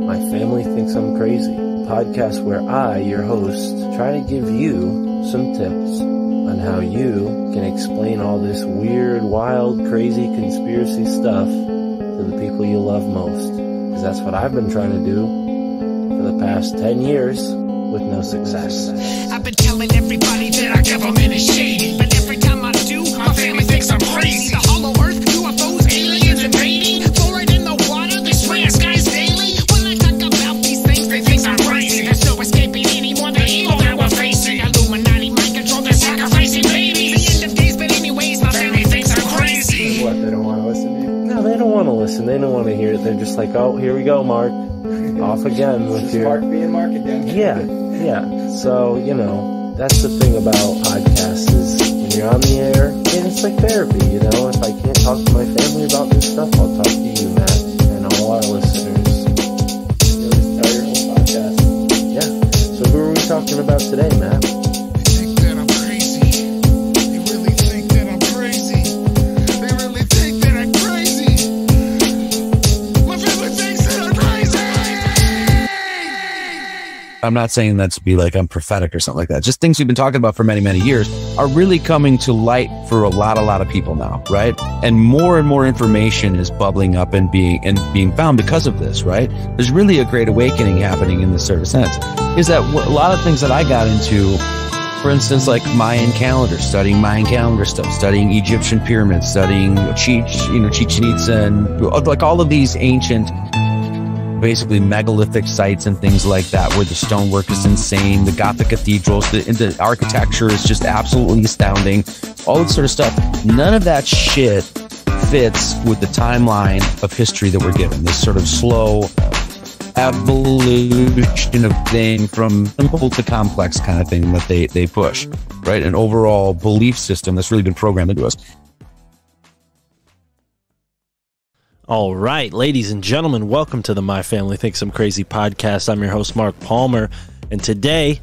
My Family Thinks I'm Crazy, a podcast where I, your host, try to give you some tips on how you can explain all this weird, wild, crazy conspiracy stuff to the people you love most. Because that's what I've been trying to do for the past 10 years with no success. I've been telling everybody that our government is shady, but every time I do, my family thinks I'm crazy. The hollow earth, UFOs, aliens invading, fluoride in the water, they spray our skies daily. When I talk about these things, they think I'm crazy. There's no escaping anymore the evil that we're facing. Illuminati, mind control, they're sacrificing babies. The end of days, but anyways, my family thinks I'm crazy. What, they don't want to listen to you? No, they don't want to listen. They don't want to hear it. They're just like, oh, here we go, Mark. Off again with your... Mark being Mark again. Yeah. So, you know, that's the thing about podcasts is when you're on the air, and it's like therapy, you know? If I can't talk to my family about this stuff, I'll talk to you, Matt, and all our listeners. You just tell your whole podcast. Yeah. So who are we talking about today, Matt? They think that I'm crazy. They really think that I'm crazy. They really think that I'm crazy. My family thinks that I'm crazy. I'm not saying that to be like I'm prophetic or something like that. Just things we've been talking about for many, many years are really coming to light for a lot of people now, right? And more information is bubbling up and being found because of this, right? There's really a great awakening happening in this sort of sense. Is that a lot of things that I got into, for instance, like Mayan calendar, studying Mayan calendar stuff, studying Egyptian pyramids, studying Chichen Itza, and like all of these ancient, basically megalithic sites and things like that, where the stonework is insane, the Gothic cathedrals, the architecture is just absolutely astounding, all that sort of stuff. None of that shit fits with the timeline of history that we're given. This sort of slow evolution of thing from simple to complex kind of thing that they push, right? An overall belief system that's really been programmed into us. All right, ladies and gentlemen, welcome to the My Family Thinks I'm Crazy podcast. I'm your host, Mark Palmer, and today,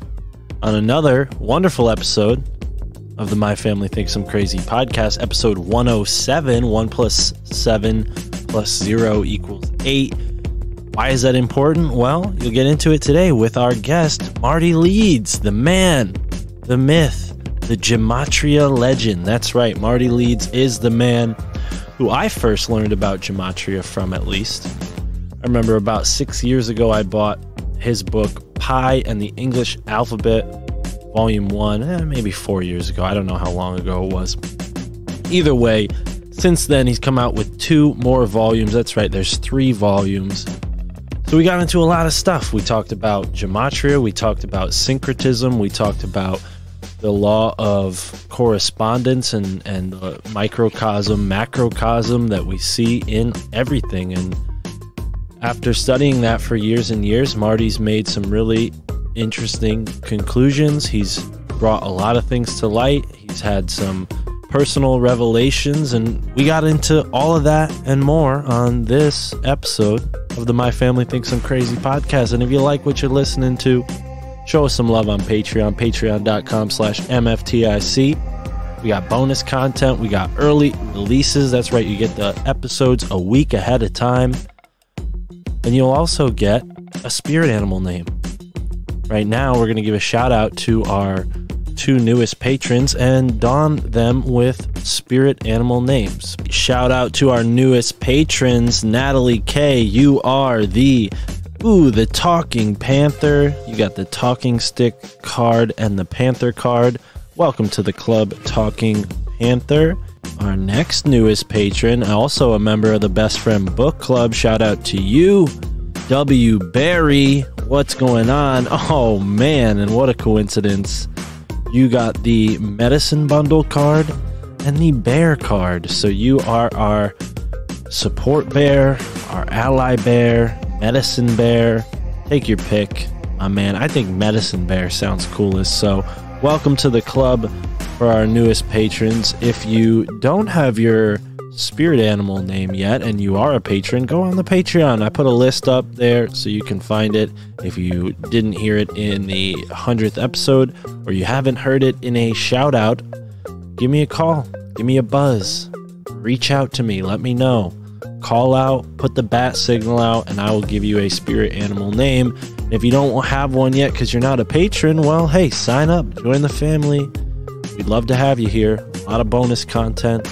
on another wonderful episode of the My Family Thinks I'm Crazy podcast, episode 107, 1 plus 7 plus 0 equals 8. Why is that important? Well, you'll get into it today with our guest, Marty Leeds, the man, the myth, the Gematria legend. That's right, Marty Leeds is the man who I first learned about Gematria from, at least. I remember about 6 years ago, I bought his book, Pi and the English Alphabet, Volume 1, maybe 4 years ago. I don't know how long ago it was. Either way, since then, he's come out with 2 more volumes. That's right, there's 3 volumes. So we got into a lot of stuff. We talked about Gematria, we talked about syncretism, we talked about the law of correspondence and the microcosm, macrocosm that we see in everything. And after studying that for years and years, Marty's made some really interesting conclusions. He's brought a lot of things to light. He's had some personal revelations, and we got into all of that and more on this episode of the My Family Thinks I'm Crazy podcast. And if you like what you're listening to, show us some love on Patreon, patreon.com/MFTIC. We got bonus content. We got early releases. That's right. You get the episodes a week ahead of time. And you'll also get a spirit animal name. Right now, we're going to give a shout out to our 2 newest patrons and don them with spirit animal names. Shout out to our newest patrons, Natalie K. You are the Talking Panther. You got the talking stick card and the panther card. Welcome to the club, Talking Panther. Our next newest patron, also a member of the Best Friend Book Club. Shout out to you, W. Barry. What's going on? Oh man, and what a coincidence. You got the medicine bundle card and the bear card. So you are our support bear, our ally bear, medicine bear. Take your pick, my man. I think medicine bear sounds coolest. So welcome to the club for our newest patrons. If you don't have your spirit animal name yet and you are a patron, go on the Patreon. I put a list up there so you can find it. If you didn't hear it in the 100th episode or you haven't heard it in a shout out, give me a call, give me a buzz, reach out to me, let me know. call out, put the bat signal out, and I will give you a spirit animal name. And if you don't have one yet because you're not a patron, well, hey, sign up, join the family. We'd love to have you here. A lot of bonus content.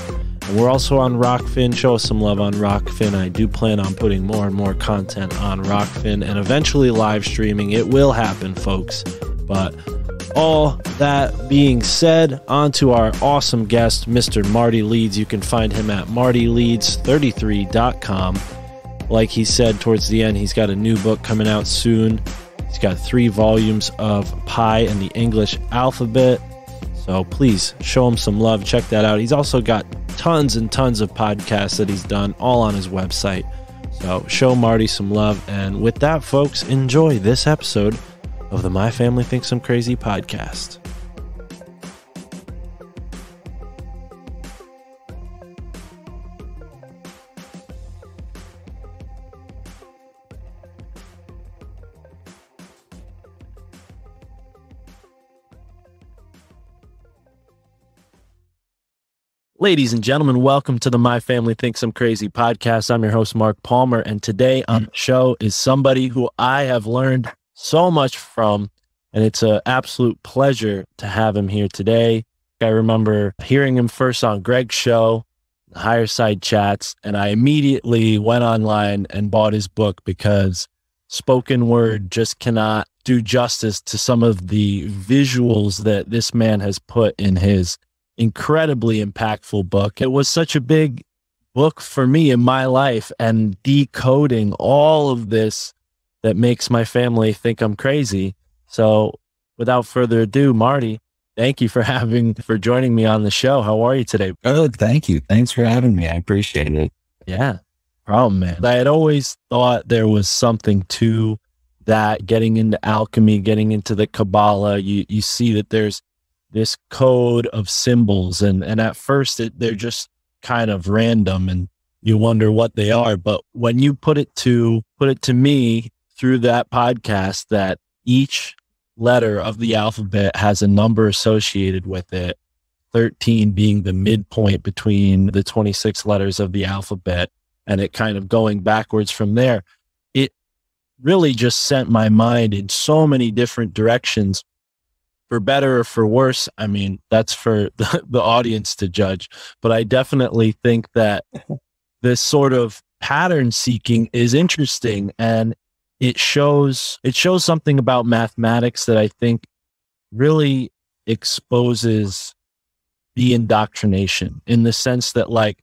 And we're also on Rockfin. Show us some love on Rockfin. I do plan on putting more and more content on Rockfin and eventually live streaming. It will happen, folks. But all that being said, on to our awesome guest, Mr. Marty Leeds. You can find him at martyleeds33.com. Like he said towards the end, he's got a new book coming out soon. He's got 3 volumes of Pi and the English alphabet. So please show him some love. Check that out. He's also got tons and tons of podcasts that he's done, all on his website. So show Marty some love. And with that, folks, enjoy this episode of the My Family Thinks I'm Crazy podcast. Ladies and gentlemen, welcome to the My Family Thinks I'm Crazy podcast. I'm your host, Mark Palmer, and today on the show is somebody who I have learned so much from, and it's an absolute pleasure to have him here today. I remember hearing him first on Greg's show, the Higher Side Chats, and I immediately went online and bought his book because spoken word just cannot do justice to some of the visuals that this man has put in his incredibly impactful book. It was such a big book for me in my life, and decoding all of this that makes my family think I'm crazy. So without further ado, Marty, thank you for joining me on the show. How are you today? Oh, thank you. Thanks for having me. I appreciate it. Yeah, problem, man. I had always thought there was something to that, getting into alchemy, getting into the Kabbalah. You see that there's this code of symbols, and at first they're just kind of random and you wonder what they are. But when you put it to me through that podcast, that each letter of the alphabet has a number associated with it, 13 being the midpoint between the 26 letters of the alphabet, and it kind of going backwards from there, it really just sent my mind in so many different directions. For better or for worse, I mean, that's for the audience to judge. But I definitely think that this sort of pattern seeking is interesting, and it shows something about mathematics that I think really exposes the indoctrination, in the sense that, like,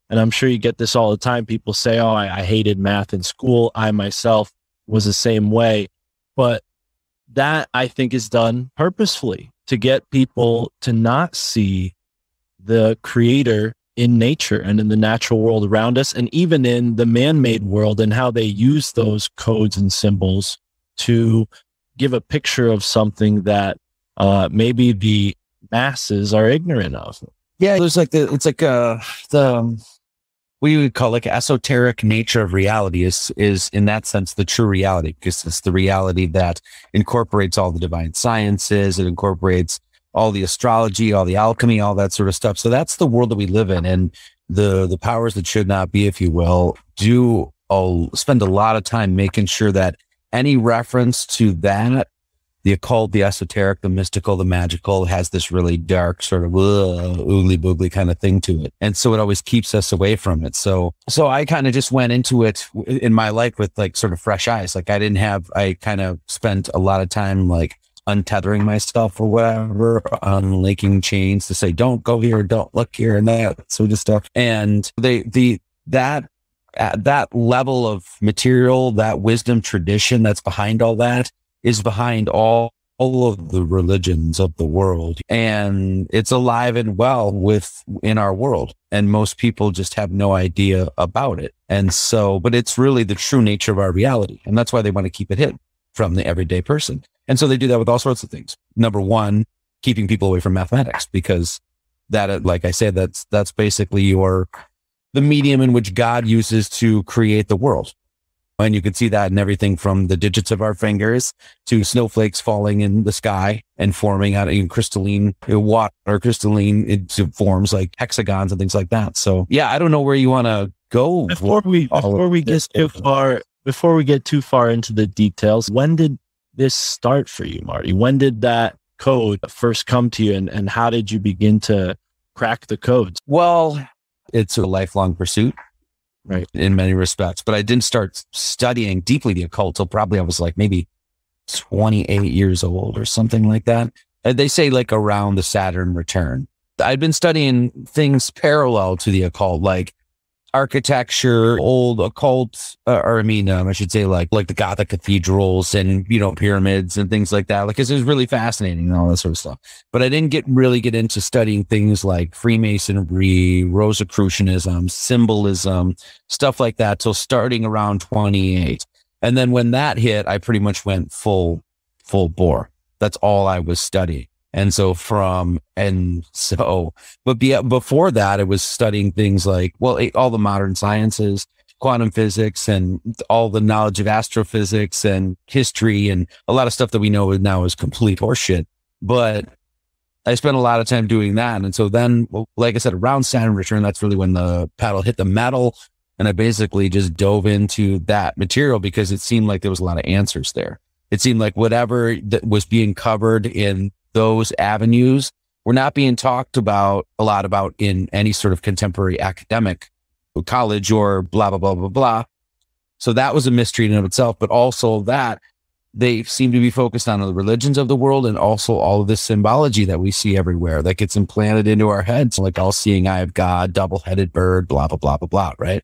and I'm sure you get this all the time, people say, oh, I hated math in school. I myself was the same way. But that, I think, is done purposefully to get people to not see the creator in nature and in the natural world around us, and even in the man-made world, and how they use those codes and symbols to give a picture of something that maybe the masses are ignorant of. Yeah, there's like we would call like esoteric nature of reality is in that sense the true reality, because it's the reality that incorporates all the divine sciences. It incorporates all the astrology, all the alchemy, all that sort of stuff. So that's the world that we live in, and the powers that should not be, if you will, do spend a lot of time making sure that any reference to that, the occult, the esoteric, the mystical, the magical, has this really dark sort of oogly boogly kind of thing to it. And so it always keeps us away from it. So I kind of just went into it in my life with like sort of fresh eyes. Like I kind of spent a lot of time like untethering myself or whatever, unlinking chains to say, don't go here, don't look here, and that sort of stuff. And that level of material, that wisdom tradition that's behind all that, is behind all of the religions of the world, and it's alive and well in our world, and most people just have no idea about it. And so, but it's really the true nature of our reality, and that's why they want to keep it hidden from the everyday person. And so they do that with all sorts of things. Number one, keeping people away from mathematics, because that, like I said, that's basically the medium in which God uses to create the world. And you can see that in everything from the digits of our fingers to snowflakes falling in the sky and forming out in crystalline water, crystalline into forms like hexagons and things like that. So yeah, I don't know where you want to go Before we get too far into the details, when did this start for you, Marty? When did that code first come to you, and how did you begin to crack the codes? Well, it's a lifelong pursuit, right, in many respects. But I didn't start studying deeply the occult till probably I was like maybe 28 years old or something like that. And they say like around the Saturn return. I'd been studying things parallel to the occult, like architecture, old occult, I should say like the Gothic cathedrals and, pyramids and things like that. Like, 'cause it was really fascinating and all that sort of stuff. But I didn't really get into studying things like Freemasonry, Rosicrucianism, symbolism, stuff like that till starting around 28. And then when that hit, I pretty much went full bore. That's all I was studying. But before that, I was studying things like, all the modern sciences, quantum physics, and all the knowledge of astrophysics and history, and a lot of stuff that we know now is complete horseshit. But I spent a lot of time doing that. And so then, like I said, around Saturn return, that's really when the paddle hit the metal. And I basically just dove into that material because it seemed like there was a lot of answers there. It seemed like whatever that was being covered in those avenues were not being talked about a lot about in any sort of contemporary academic college or blah, blah, blah, blah, blah. So that was a mystery in and of itself, but also that they seem to be focused on the religions of the world and also all of this symbology that we see everywhere that gets implanted into our heads, like all-seeing eye of God, double-headed bird, blah, blah, blah, blah, blah, right?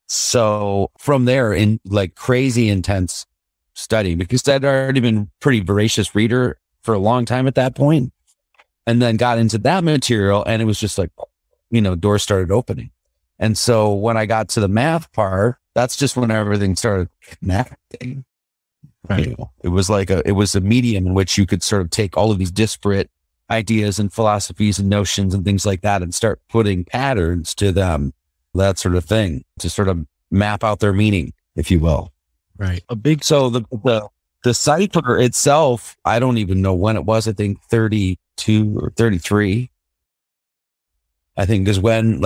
So from there, in like crazy intense study, because I'd already been pretty voracious reader for a long time at that point, and then got into that material, and it was just like, doors started opening. And so when I got to the math part, that's just when everything started connecting. Right. It was a medium in which you could sort of take all of these disparate ideas and philosophies and notions and things like that and start putting patterns to them, that sort of thing, to sort of map out their meaning, if you will. Right. So the cipher itself, I don't even know when it was. I think 32 or 33. I think is when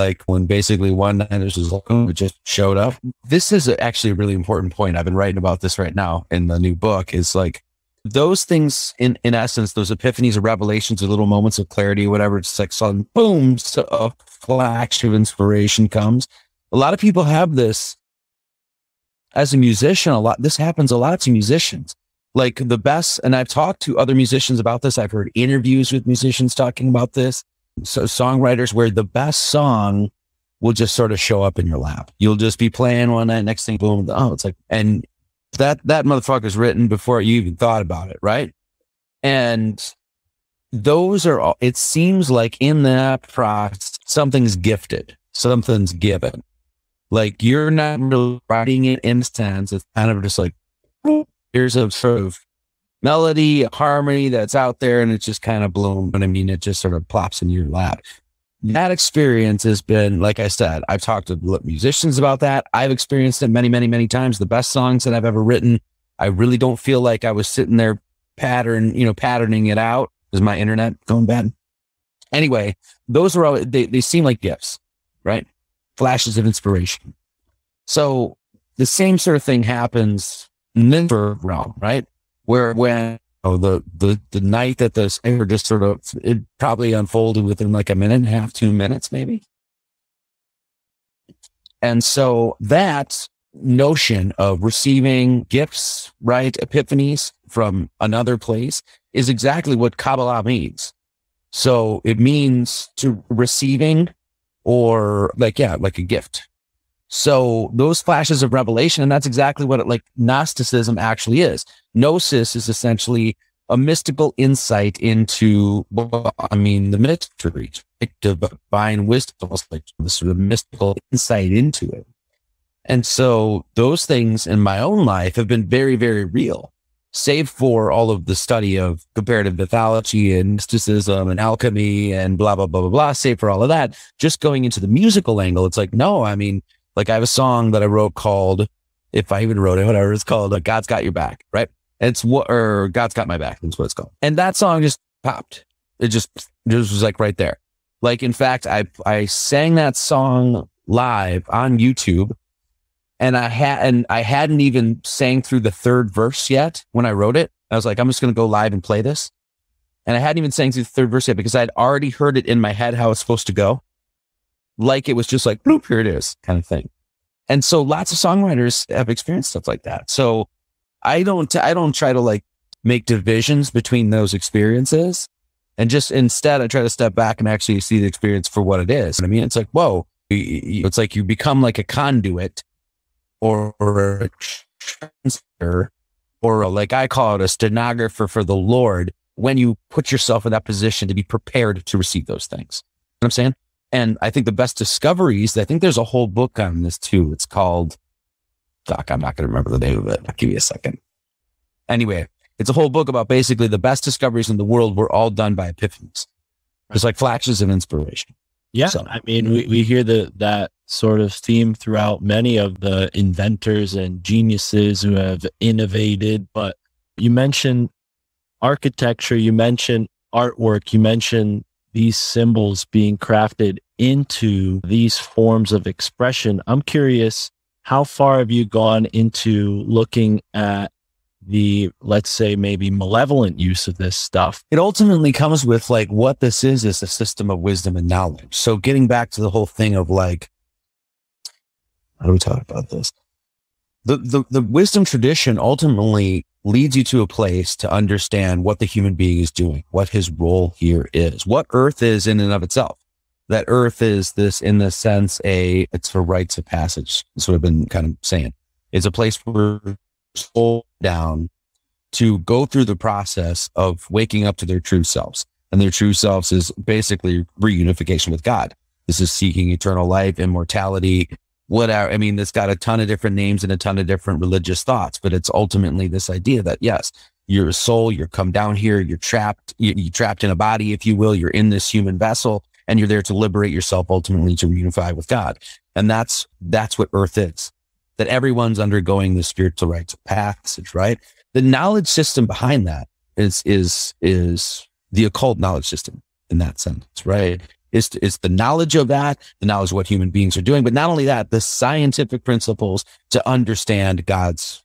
basically one night it just showed up. This is actually a really important point. I've been writing about this right now in the new book, is like those things in essence, those epiphanies or revelations or little moments of clarity, whatever, it's like sudden boom, so a flash of inspiration comes. A lot of people have this as a musician. This happens a lot to musicians. Like the best, and I've talked to other musicians about this. I've heard interviews with musicians talking about this. So songwriters, where the best song will just sort of show up in your lap. You'll just be playing one night, next thing, boom. Oh, it's like, and that motherfucker's written before you even thought about it. Right. And those are all, it seems like in that process, something's gifted, something's given. Like you're not really writing it in sense. It's kind of just like, here's a sort of melody, a harmony that's out there, and it's just kind of bloom. But I mean, it just sort of plops in your lap. That experience has been, like I said, I've talked to musicians about that. I've experienced it many, many, many times. The best songs that I've ever written, I really don't feel like I was sitting there patterning it out. Is my internet going bad? Anyway, those are all, they seem like gifts, right? Flashes of inspiration. So the same sort of thing happens in this realm, right? Where when the night that the singer just sort of, it probably unfolded within like a minute and a half, 2 minutes maybe. And so that notion of receiving gifts, right, epiphanies from another place is exactly what Kabbalah means. So it means to receiving, or like a gift. So those flashes of revelation, and that's exactly what Gnosticism actually is. Gnosis is essentially a mystical insight into, the mysteries, divine wisdom, like the sort of mystical insight into it. And so those things in my own life have been very, very real, save for all of the study of comparative mythology and mysticism and alchemy and blah, blah, blah, blah, blah. Save for all of that, just going into the musical angle, it's like, no, I have a song that I wrote called, if I even wrote it, whatever it's called, God's Got Your Back, right? Or God's Got My Back, that's what it's called. And that song just popped. It just was like right there. Like, in fact, I sang that song live on YouTube, and I hadn't even sang through the third verse yet when I wrote it. I was like, I'm just going to go live and play this. And I hadn't even sang through the third verse yet because I'd already heard it in my head how it's supposed to go. Like it was just like, bloop, here it is kind of thing. And so lots of songwriters have experienced stuff like that. So I don't try to like make divisions between those experiences, and just instead I try to step back and actually see the experience for what it is. I mean, it's like, whoa, it's like you become like a conduit or a transmitter, or like I call it a stenographer for the Lord, when you put yourself in that position to be prepared to receive those things. You know what I'm saying? And I think the best discoveries, I think there's a whole book on this too. It's called, I'm not going to remember the name of it. I'll give you a second. Anyway, it's a whole book about basically the best discoveries in the world were all done by epiphanies. It's like flashes of inspiration. Yeah. So, I mean, we hear that sort of theme throughout many of the inventors and geniuses who have innovated. But you mentioned architecture, you mentioned artwork, you mentioned these symbols being crafted into these forms of expression. I'm curious, how far have you gone into looking at the, let's say, maybe malevolent use of this stuff? it ultimately comes with like what this is a system of wisdom and knowledge. So getting back to the whole thing of like, how do we talk about this? The wisdom tradition ultimately leads you to a place to understand what the human being is doing, what his role here is, what earth is in and of itself. That earth is this, in the sense, it's for rites of passage. That's what I've been kind of saying. It's a place where soul down to go through the process of waking up to their true selves. And their true selves is basically reunification with God. This is seeking eternal life, immortality, whatever. I mean, it's got a ton of different names and a ton of different religious thoughts, but it's ultimately this idea that, yes, you're a soul, you're come down here, you're trapped, you're trapped in a body, if you will, you're in this human vessel, and you're there to liberate yourself ultimately to reunify with God. And that's what earth is, that everyone's undergoing the spiritual rites of passage, right? The knowledge system behind that is the occult knowledge system in that sense, right? It's the knowledge of that, the knowledge of what human beings are doing, but not only that, the scientific principles to understand God's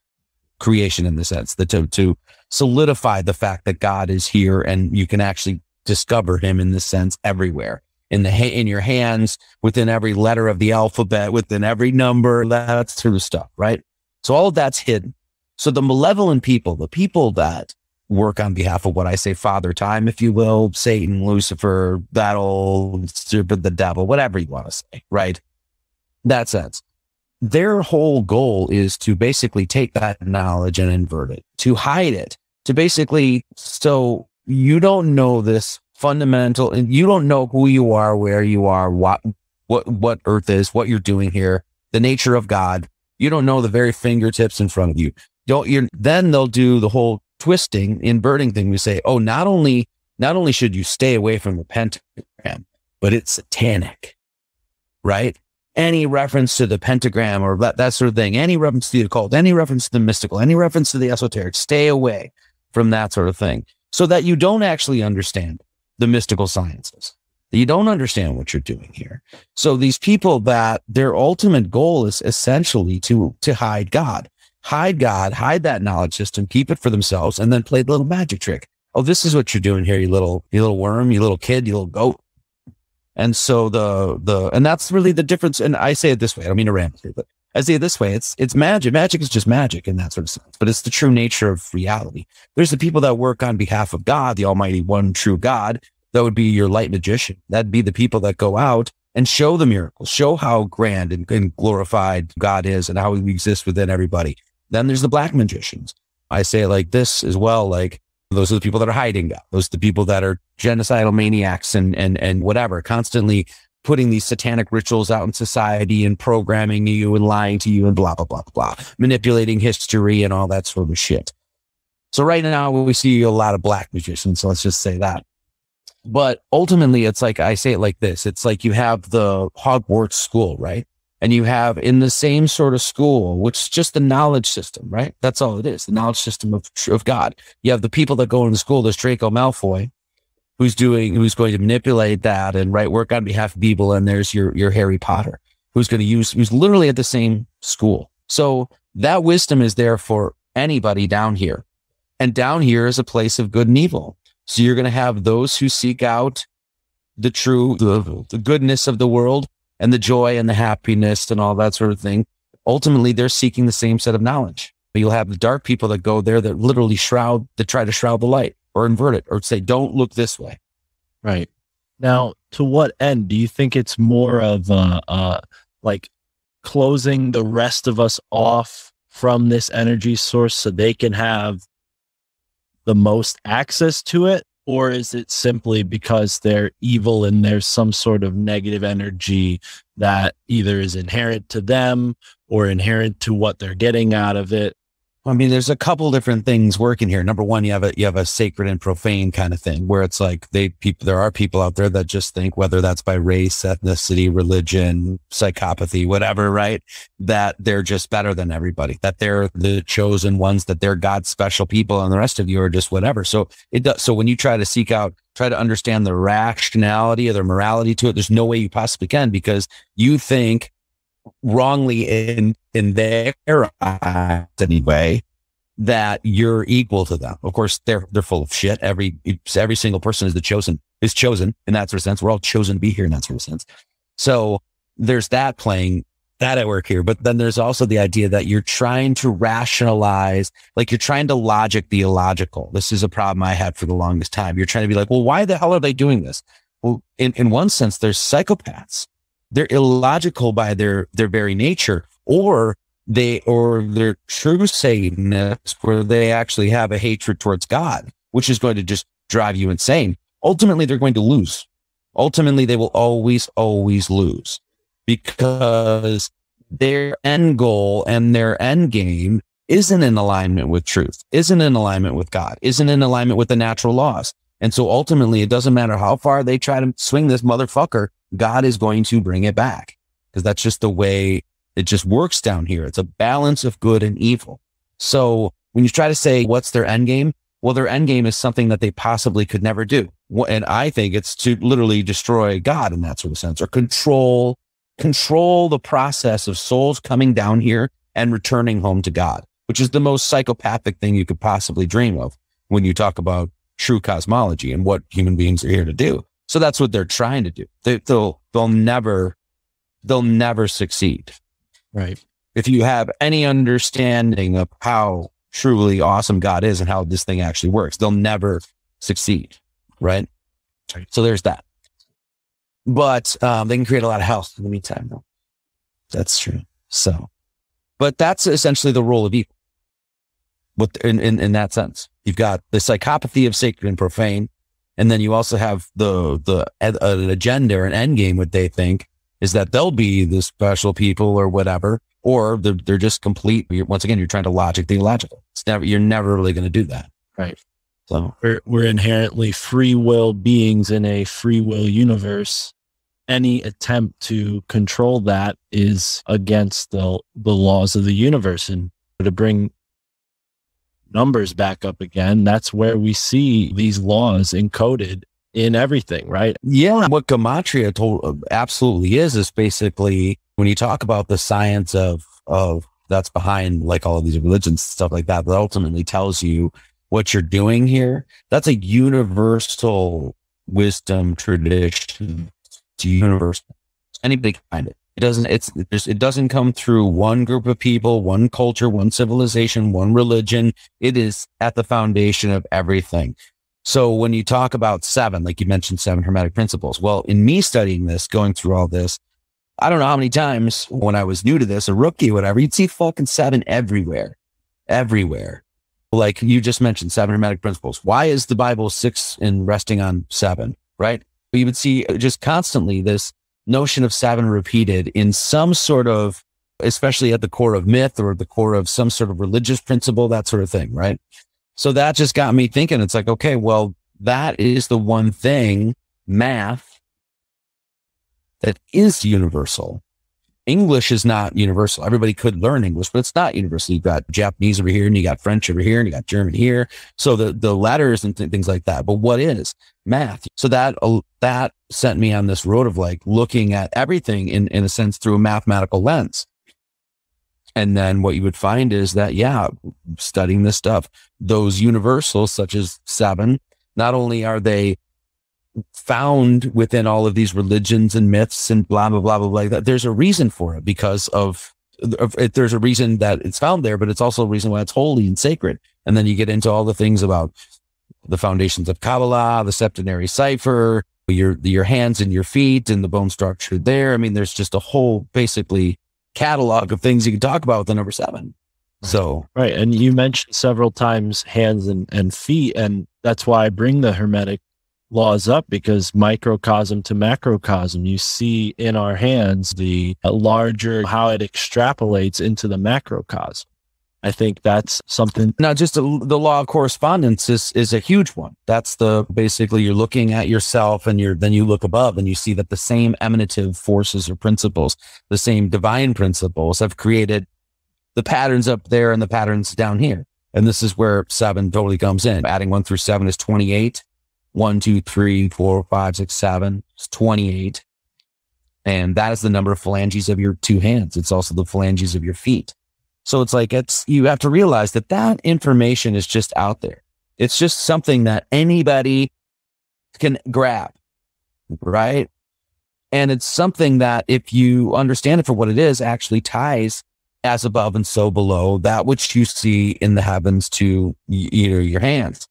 creation in the sense that to solidify the fact that God is here and you can actually discover him in this sense everywhere, in your hands, within every letter of the alphabet, within every number, that sort of stuff, right? So all of that's hidden. So the malevolent people, the people that work on behalf of what I say, Father Time, if you will, Satan, Lucifer, that old stupid, the devil, whatever you want to say, right? That sense. Their whole goal is to basically take that knowledge and invert it, to hide it, to basically, so you don't know this fundamental, and you don't know who you are, where you are, what earth is, what you're doing here, the nature of God. You don't know the very fingertips in front of you. Then they'll do the whole twisting, inverting thing. We say, oh, not only should you stay away from the pentagram, but it's satanic, right? Any reference to the pentagram or that sort of thing, any reference to the occult, any reference to the mystical, any reference to the esoteric, stay away from that sort of thing, so that you don't actually understand the mystical sciences, that you don't understand what you're doing here. So these people, that their ultimate goal is essentially to hide God, hide that knowledge system, keep it for themselves, and then play the little magic trick. Oh, this is what you're doing here, you little worm, you little kid, you little goat. And so and that's really the difference. And I say it this way, I don't mean to ramble here, but I say it this way, it's magic. Magic is just magic in that sort of sense, but it's the true nature of reality. There's the people that work on behalf of God, the almighty one true God. That would be your light magician. That'd be the people that go out and show the miracles, show how grand and glorified God is and how he exists within everybody. Then there's the black magicians. I say it like this as well, like those are the people that are hiding God. Those are the people that are genocidal maniacs and whatever, constantly putting these satanic rituals out in society and programming you and lying to you and blah, blah, blah, blah, manipulating history and all that sort of shit. So right now we see a lot of black magicians. So let's just say that. But ultimately, it's like, I say it like this. It's like you have the Hogwarts school, right? And you have in the same sort of school, which is just the knowledge system, right? That's all it is. The knowledge system of God. You have the people that go into school. There's Draco Malfoy, who's going to manipulate that and work on behalf of people. And there's your Harry Potter. who's literally at the same school. So that wisdom is there for anybody down here. And down here is a place of good and evil. So you're going to have those who seek out the goodness of the world and the joy and the happiness and all that sort of thing. Ultimately, they're seeking the same set of knowledge. But you'll have the dark people that go there that literally try to shroud the light or invert it or say, don't look this way. Right. Now, to what end? Do you think it's more of like closing the rest of us off from this energy source so they can have the most access to it? Or is it simply because they're evil and there's some sort of negative energy that either is inherent to them or inherent to what they're getting out of it? I mean, there's a couple different things working here. Number one, you have a sacred and profane kind of thing where it's like there are people out there that just think, whether that's by race, ethnicity, religion, psychopathy, whatever, right? That they're just better than everybody, that they're the chosen ones, that they're God's special people and the rest of you are just whatever. So so when you try to understand the rationality or the morality to it, there's no way you possibly can, because you think wrongly in their eyes anyway, that you're equal to them. Of course, they're full of shit. Every single person is chosen in that sort of sense. We're all chosen to be here in that sort of sense. So there's that playing that at work here. But then there's also the idea that you're trying to rationalize, like you're trying to logic the illogical. This is a problem I had for the longest time. You're trying to be like, well, why the hell are they doing this? Well, in one sense, they're psychopaths. They're illogical by their very nature, or they're true Satanists where they actually have a hatred towards God, which is going to just drive you insane. Ultimately, they're going to lose. Ultimately, they will always lose, because their end goal and their end game isn't in alignment with truth, isn't in alignment with God, isn't in alignment with the natural laws. And so ultimately, it doesn't matter how far they try to swing this motherfucker, God is going to bring it back, because that's just the way it just works down here. It's a balance of good and evil. So when you try to say what's their end game, well, their end game is something that they possibly could never do. And I think it's to literally destroy God in that sort of sense, or control the process of souls coming down here and returning home to God, which is the most psychopathic thing you could possibly dream of when you talk about true cosmology and what human beings are here to do. So that's what they're trying to do. They'll never succeed. Right. If you have any understanding of how truly awesome God is and how this thing actually works, they'll never succeed. Right. So there's that. But they can create a lot of hell in the meantime, though. That's true. So, but that's essentially the role of evil. In that sense, you've got the psychopathy of sacred and profane. And then you also have an agenda or an end game. What they think is that they'll be the special people or whatever, or they're just complete. Once again, you're trying to logic the illogical. You're never really going to do that. Right. So we're inherently free will beings in a free will universe. Any attempt to control that is against the laws of the universe. And to bring numbers back up again, that's where we see these laws encoded in everything, right? Yeah. What Gematria absolutely is basically when you talk about the science of that's behind like all of these religions, stuff like that, that ultimately tells you what you're doing here. That's a universal wisdom tradition. It's universal. Anybody can find it. It doesn't come through one group of people, one culture, one civilization, one religion. It is at the foundation of everything. So when you talk about 7, like you mentioned 7 hermetic principles, well, in me studying this, going through all this, I don't know how many times when I was new to this, a rookie, whatever, you'd see fucking 7 everywhere. Like you just mentioned 7 hermetic principles. Why is the Bible 6 and resting on 7, right? You would see just constantly this notion of 7 repeated in some sort of, especially at the core of myth or the core of some sort of religious principle, that sort of thing, right? So that just got me thinking. It's like, okay, well, that is the one thing, math, that is universal. English is not universal. Everybody could learn English, but it's not universal. You've got Japanese over here, and you got French over here, and you got German here. So the letters and things like that. But what is math? So that sent me on this road of like looking at everything in a sense through a mathematical lens. And then what you would find is that, yeah, studying this stuff, those universals such as 7, not only are they found within all of these religions and myths and blah, blah, blah, blah, blah, that there's a reason for it because of it. There's a reason that it's found there, but it's also a reason why it's holy and sacred. And then you get into all the things about the foundations of Kabbalah, the septenary cipher, your hands and your feet and the bone structure there. I mean, there's just a whole basically catalog of things you can talk about with the number 7. So, right. And you mentioned several times hands and feet, and that's why I bring the Hermetic laws up, because microcosm to macrocosm, you see in our hands the larger, how it extrapolates into the macrocosm. I think that's something. Not just the law of correspondence is a huge one. That's basically you're looking at yourself and then you look above and you see that the same emanative forces or principles, the same divine principles have created the patterns up there and the patterns down here. And this is where 7 totally comes in. Adding 1 through 7 is 28. 1, 2, 3, 4, 5, 6, 7 is 28. And that is the number of phalanges of your 2 hands. It's also the phalanges of your feet. So it's like, you have to realize that information is just out there. It's just something that anybody can grab, right? And it's something that if you understand it for what it is, actually ties as above and so below, that which you see in the heavens to your hands.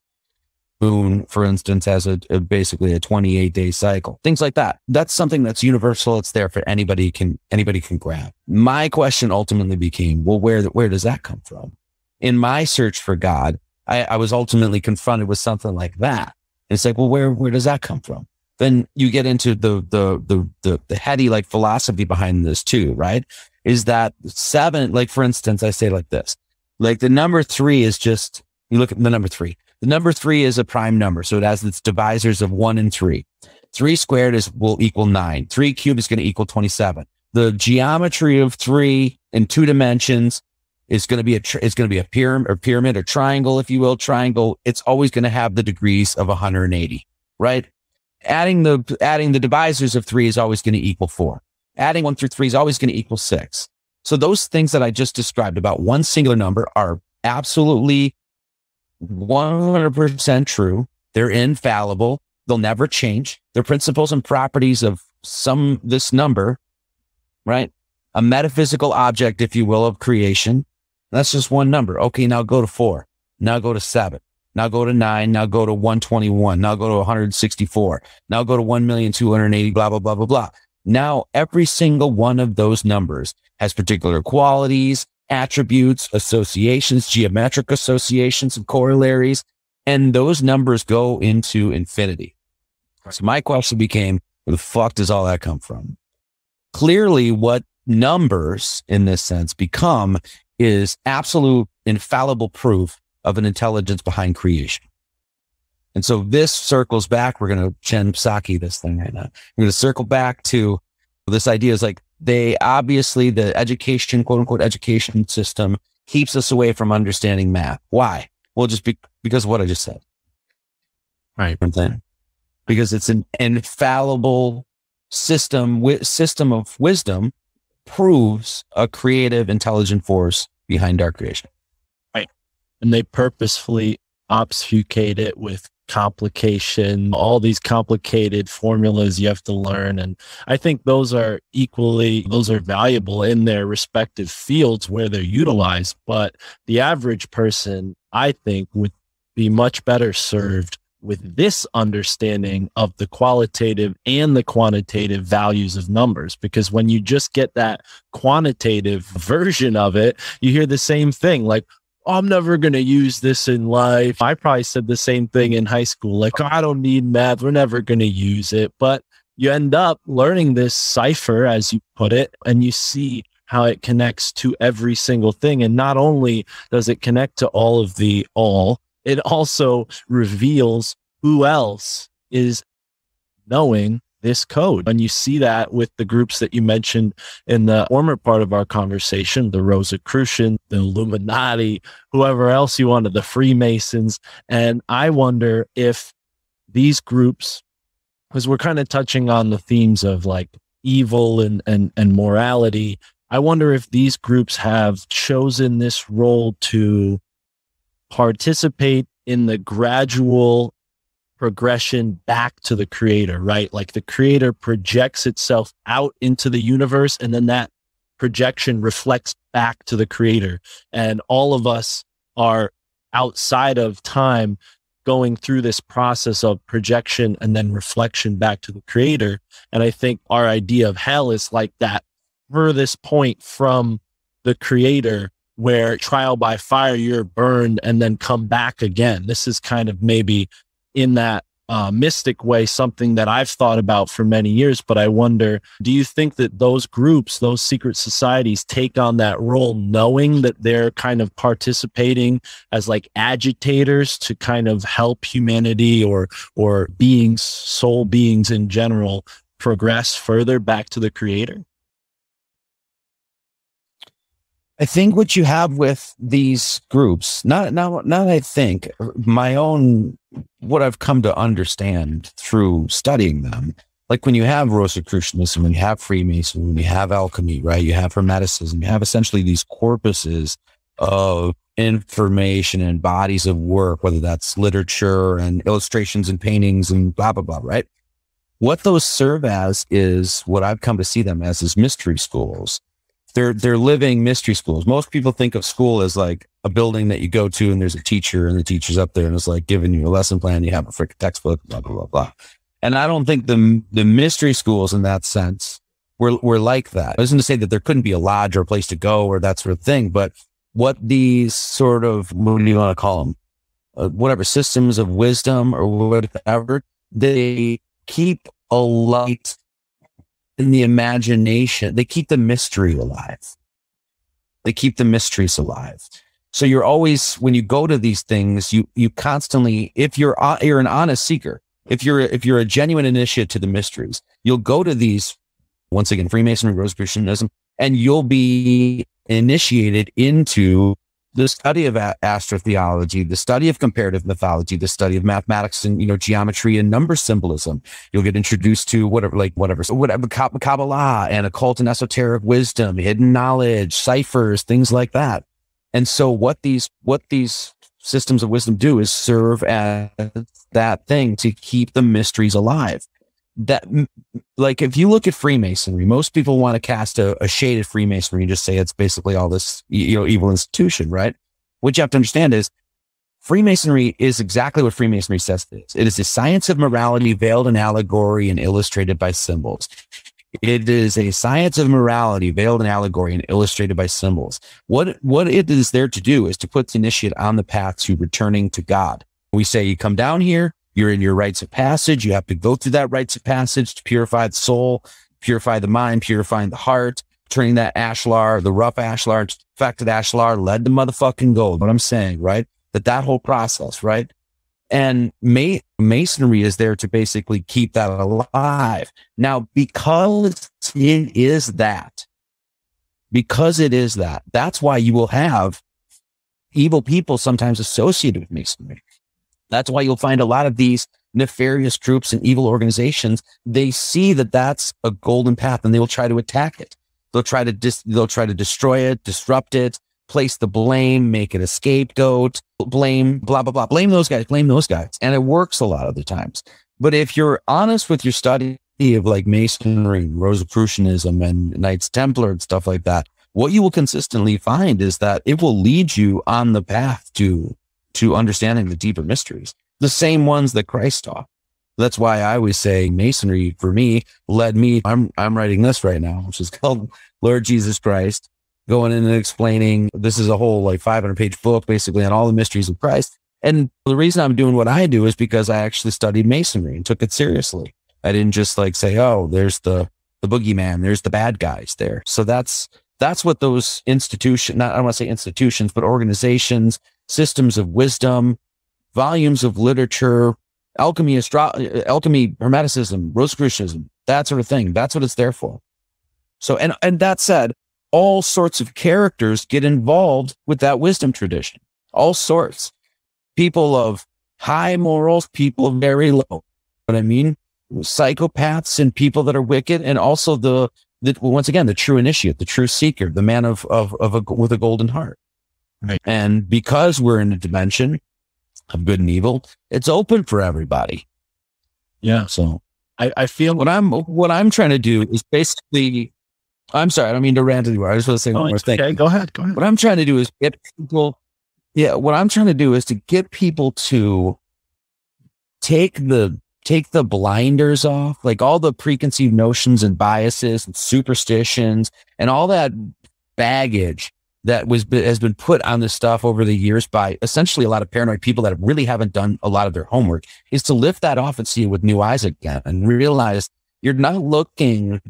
Moon, for instance, has basically a 28-day cycle, things like that. That's something that's universal. It's there for anybody can grab. My question ultimately became, well, where does that come from? In my search for God, I was ultimately confronted with something like that. And it's like, well, where does that come from? Then you get into the heady like philosophy behind this too, right? Is that 7, like for instance, I say like this, like the number 3 is just, you look at the number 3. The number 3 is a prime number, so it has its divisors of 1 and 3. 3 squared will equal 9. 3 cubed is going to equal 27. The geometry of 3 in 2 dimensions is going to be a pyramid or triangle, if you will. Triangle. It's always going to have the degrees of 180, right? Adding the divisors of 3 is always going to equal 4. Adding 1 through 3 is always going to equal 6. So those things that I just described about one singular number are absolutely 100% true. They're infallible. They'll never change. They're principles and properties of this number, right? A metaphysical object, if you will, of creation. That's just one number. Okay, now go to 4. Now go to 7. Now go to 9. Now go to 121. Now go to 164. Now go to 1,280,000, blah, blah, blah, blah, blah. Now every single one of those numbers has particular qualities, attributes, associations, geometric associations and corollaries, and those numbers go into infinity. So my question became, where the fuck does all that come from? Clearly, what numbers in this sense become is absolute infallible proof of an intelligence behind creation. And so this circles back. We're going to Chen Psaki this thing right now. We're going to circle back to this idea is like, the education, quote unquote, education system keeps us away from understanding math. Why? Well, just because of what I just said. Right. Because it's an infallible system of wisdom proves a creative, intelligent force behind our creation. Right. And they purposefully obfuscate it with complication, all these complicated formulas you have to learn. And I think those are valuable in their respective fields where they're utilized. But the average person, I think, would be much better served with this understanding of the qualitative and the quantitative values of numbers. Because when you just get that quantitative version of it, you hear the same thing, like, I'm never going to use this in life. I probably said the same thing in high school. Like, I don't need math. We're never going to use it. But you end up learning this cipher, as you put it, and you see how it connects to every single thing. And not only does it connect to all of the all, it also reveals who else is knowing this code. And you see that with the groups that you mentioned in the former part of our conversation, the Rosicrucian, the Illuminati, whoever else you wanted, the Freemasons. And I wonder if these groups, because we're kind of touching on the themes of like evil and morality, I wonder if these groups have chosen this role to participate in the gradual progression back to the creator, right? Like the creator projects itself out into the universe, and then that projection reflects back to the creator. And all of us are outside of time going through this process of projection and then reflection back to the creator. And I think our idea of hell is like that furthest point from the creator, where trial by fire, you're burned and then come back again. This is kind of maybe in that mystic way, something that I've thought about for many years. But I wonder, do you think that those groups, those secret societies, take on that role knowing that they're kind of participating as like agitators to kind of help humanity or beings, soul beings in general, progress further back to the creator? I think what you have with these groups, not I think, my own, what I've come to understand through studying them, like when you have Rosicrucianism, when you have Freemasonry, when you have alchemy, right? You have Hermeticism, you have essentially these corpuses of information and bodies of work, whether that's literature and illustrations and paintings and blah, blah, blah, right? What those serve as is what I've come to see them as is mystery schools. They're living mystery schools. Most people think of school as like a building that you go to and there's a teacher and the teacher's up there and it's like giving you a lesson plan. You have a freaking textbook, blah, blah, blah, blah. And I don't think the mystery schools in that sense were like that. I wasn't to say that there couldn't be a lodge or a place to go or that sort of thing, but what these sort of, what do you want to call them? Whatever systems of wisdom or whatever, they keep a light in the imagination. They keep the mystery alive. They keep the mysteries alive. So you're always, when you go to these things, you constantly, if you're an honest seeker, if you're a genuine initiate to the mysteries, you'll go to these, once again, Freemasonry, Rosicrucianism, and you'll be initiated into the study of astrotheology, the study of comparative mythology, the study of mathematics and, geometry and number symbolism. You'll get introduced to whatever, Kabbalah and occult and esoteric wisdom, hidden knowledge, ciphers, things like that. And so what these systems of wisdom do is serve as that thing to keep the mysteries alive. That, like, if you look at Freemasonry, most people want to cast a shade at Freemasonry and just say it's basically all this, evil institution, right? What you have to understand is Freemasonry is exactly what Freemasonry says it is. It is a science of morality veiled in allegory and illustrated by symbols. It is a science of morality veiled in allegory and illustrated by symbols. What it is there to do is to put the initiate on the path to returning to God. We say you come down here, you're in your rites of passage. You have to go through that rites of passage to purify the soul, purify the mind, purifying the heart, turning that ashlar, the rough ashlar, perfected ashlar, lead to motherfucking gold. What I'm saying, right? That whole process, right? And Masonry is there to basically keep that alive. Now, because it is that, that's why you will have evil people sometimes associated with Masonry. That's why you'll find a lot of these nefarious groups and evil organizations. They see that that's a golden path and they will try to attack it. They'll try to destroy it, disrupt it, place the blame, make it a scapegoat, blame, blah, blah, blah, blame those guys. And it works a lot of the times. But if you're honest with your study of like Masonry, Rosicrucianism and Knights Templar and stuff like that, what you will consistently find is that it will lead you on the path to understanding the deeper mysteries, the same ones that Christ taught. That's why I always say Masonry, for me, led me. I'm writing this right now, which is called Lord Jesus Christ, going in and explaining, this is a whole like 500-page book, basically, on all the mysteries of Christ. And the reason I'm doing what I do is because I actually studied Masonry and took it seriously. I didn't just like say, oh, there's the boogeyman, there's the bad guys there. So that's what those institutions, I don't want to say institutions, but organizations, systems of wisdom, volumes of literature, alchemy, Hermeticism, Rosicrucianism, that sort of thing. That's what it's there for. So, and that said, all sorts of characters get involved with that wisdom tradition. All sorts. People of high morals, people of very low. What I mean? Psychopaths and people that are wicked, and also once again, the true initiate, the true seeker, the man with a golden heart. Right. And because we're in a dimension of good and evil, it's open for everybody. Yeah. So I feel what I'm trying to do is basically, I'm sorry, I don't mean to rant anymore. I just want to say one more thing. Okay, go ahead. What I'm trying to do is get people, what I'm trying to do is to get people to take the blinders off, like all the preconceived notions and biases and superstitions and all that baggage that has been put on this stuff over the years by essentially a lot of paranoid people that really haven't done a lot of their homework, is to lift that off and see it with new eyes again and realize you're not looking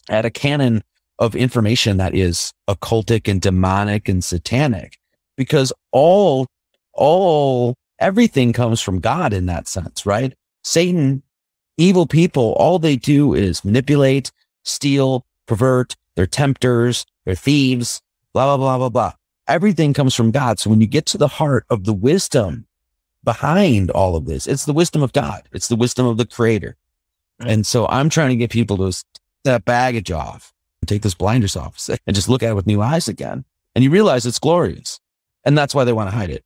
at a canon of information that is occultic and demonic and satanic, because everything comes from God in that sense, right? Satan, evil people, all they do is manipulate, steal, pervert. They're tempters, they're thieves, blah, blah, blah, blah, blah. Everything comes from God. So when you get to the heart of the wisdom behind all of this, it's the wisdom of God. It's the wisdom of the Creator. Right. And so I'm trying to get people to take that baggage off and take those blinders off and just look at it with new eyes again. And you realize it's glorious. And that's why they want to hide it.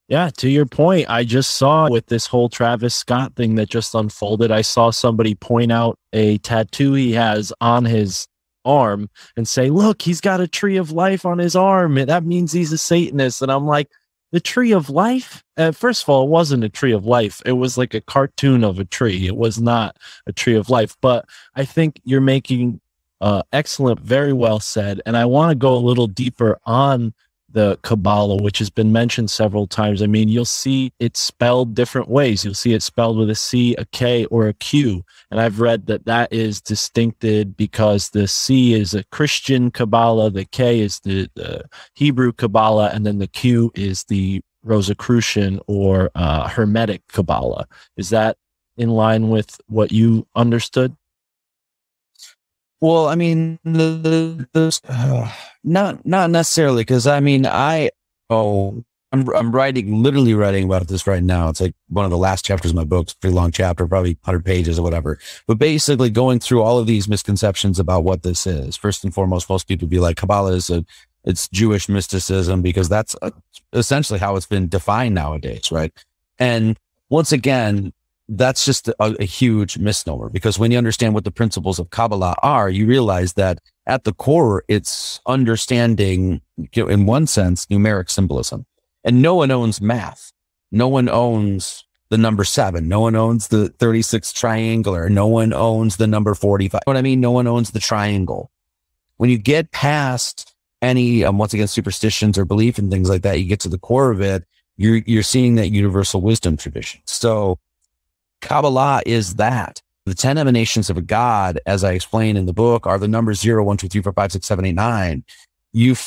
Yeah, to your point, I just saw with this whole Travis Scott thing that just unfolded, I saw somebody point out a tattoo he has on his arm and say, look, he's got a tree of life on his arm. That means he's a Satanist. And I'm like, the tree of life? First of all, it wasn't a tree of life. It was like a cartoon of a tree. It was not a tree of life. But I think you're making excellent, very well said. And I want to go a little deeper on the Kabbalah, which has been mentioned several times. I mean, you'll see it spelled different ways. You'll see it spelled with a C, a K, or a Q. And I've read that is distincted because the C is a Christian Kabbalah, the K is the Hebrew Kabbalah, and then the Q is the Rosicrucian or Hermetic Kabbalah. Is that in line with what you understood? Well, I mean, not necessarily, because I mean, I'm literally writing about this right now. It's like one of the last chapters of my book. It's a pretty long chapter, probably 100 pages or whatever. But basically going through all of these misconceptions about what this is. First and foremost, most people be like, Kabbalah it's Jewish mysticism, because that's essentially how it's been defined nowadays, right? And once again, that's just a huge misnomer, because when you understand what the principles of Kabbalah are, you realize that at the core, it's understanding, in one sense, numeric symbolism. And no one owns math. No one owns the number 7. No one owns the 36 triangular. No one owns the number 45. You know what I mean? No one owns the triangle. When you get past any, once again, superstitions or belief and things like that, you get to the core of it, you're seeing that universal wisdom tradition. So Kabbalah is that. The 10 emanations of a God, as I explain in the book, are the numbers 0, 1, 2, 3, 4, 5, 6, 7, 8, 9.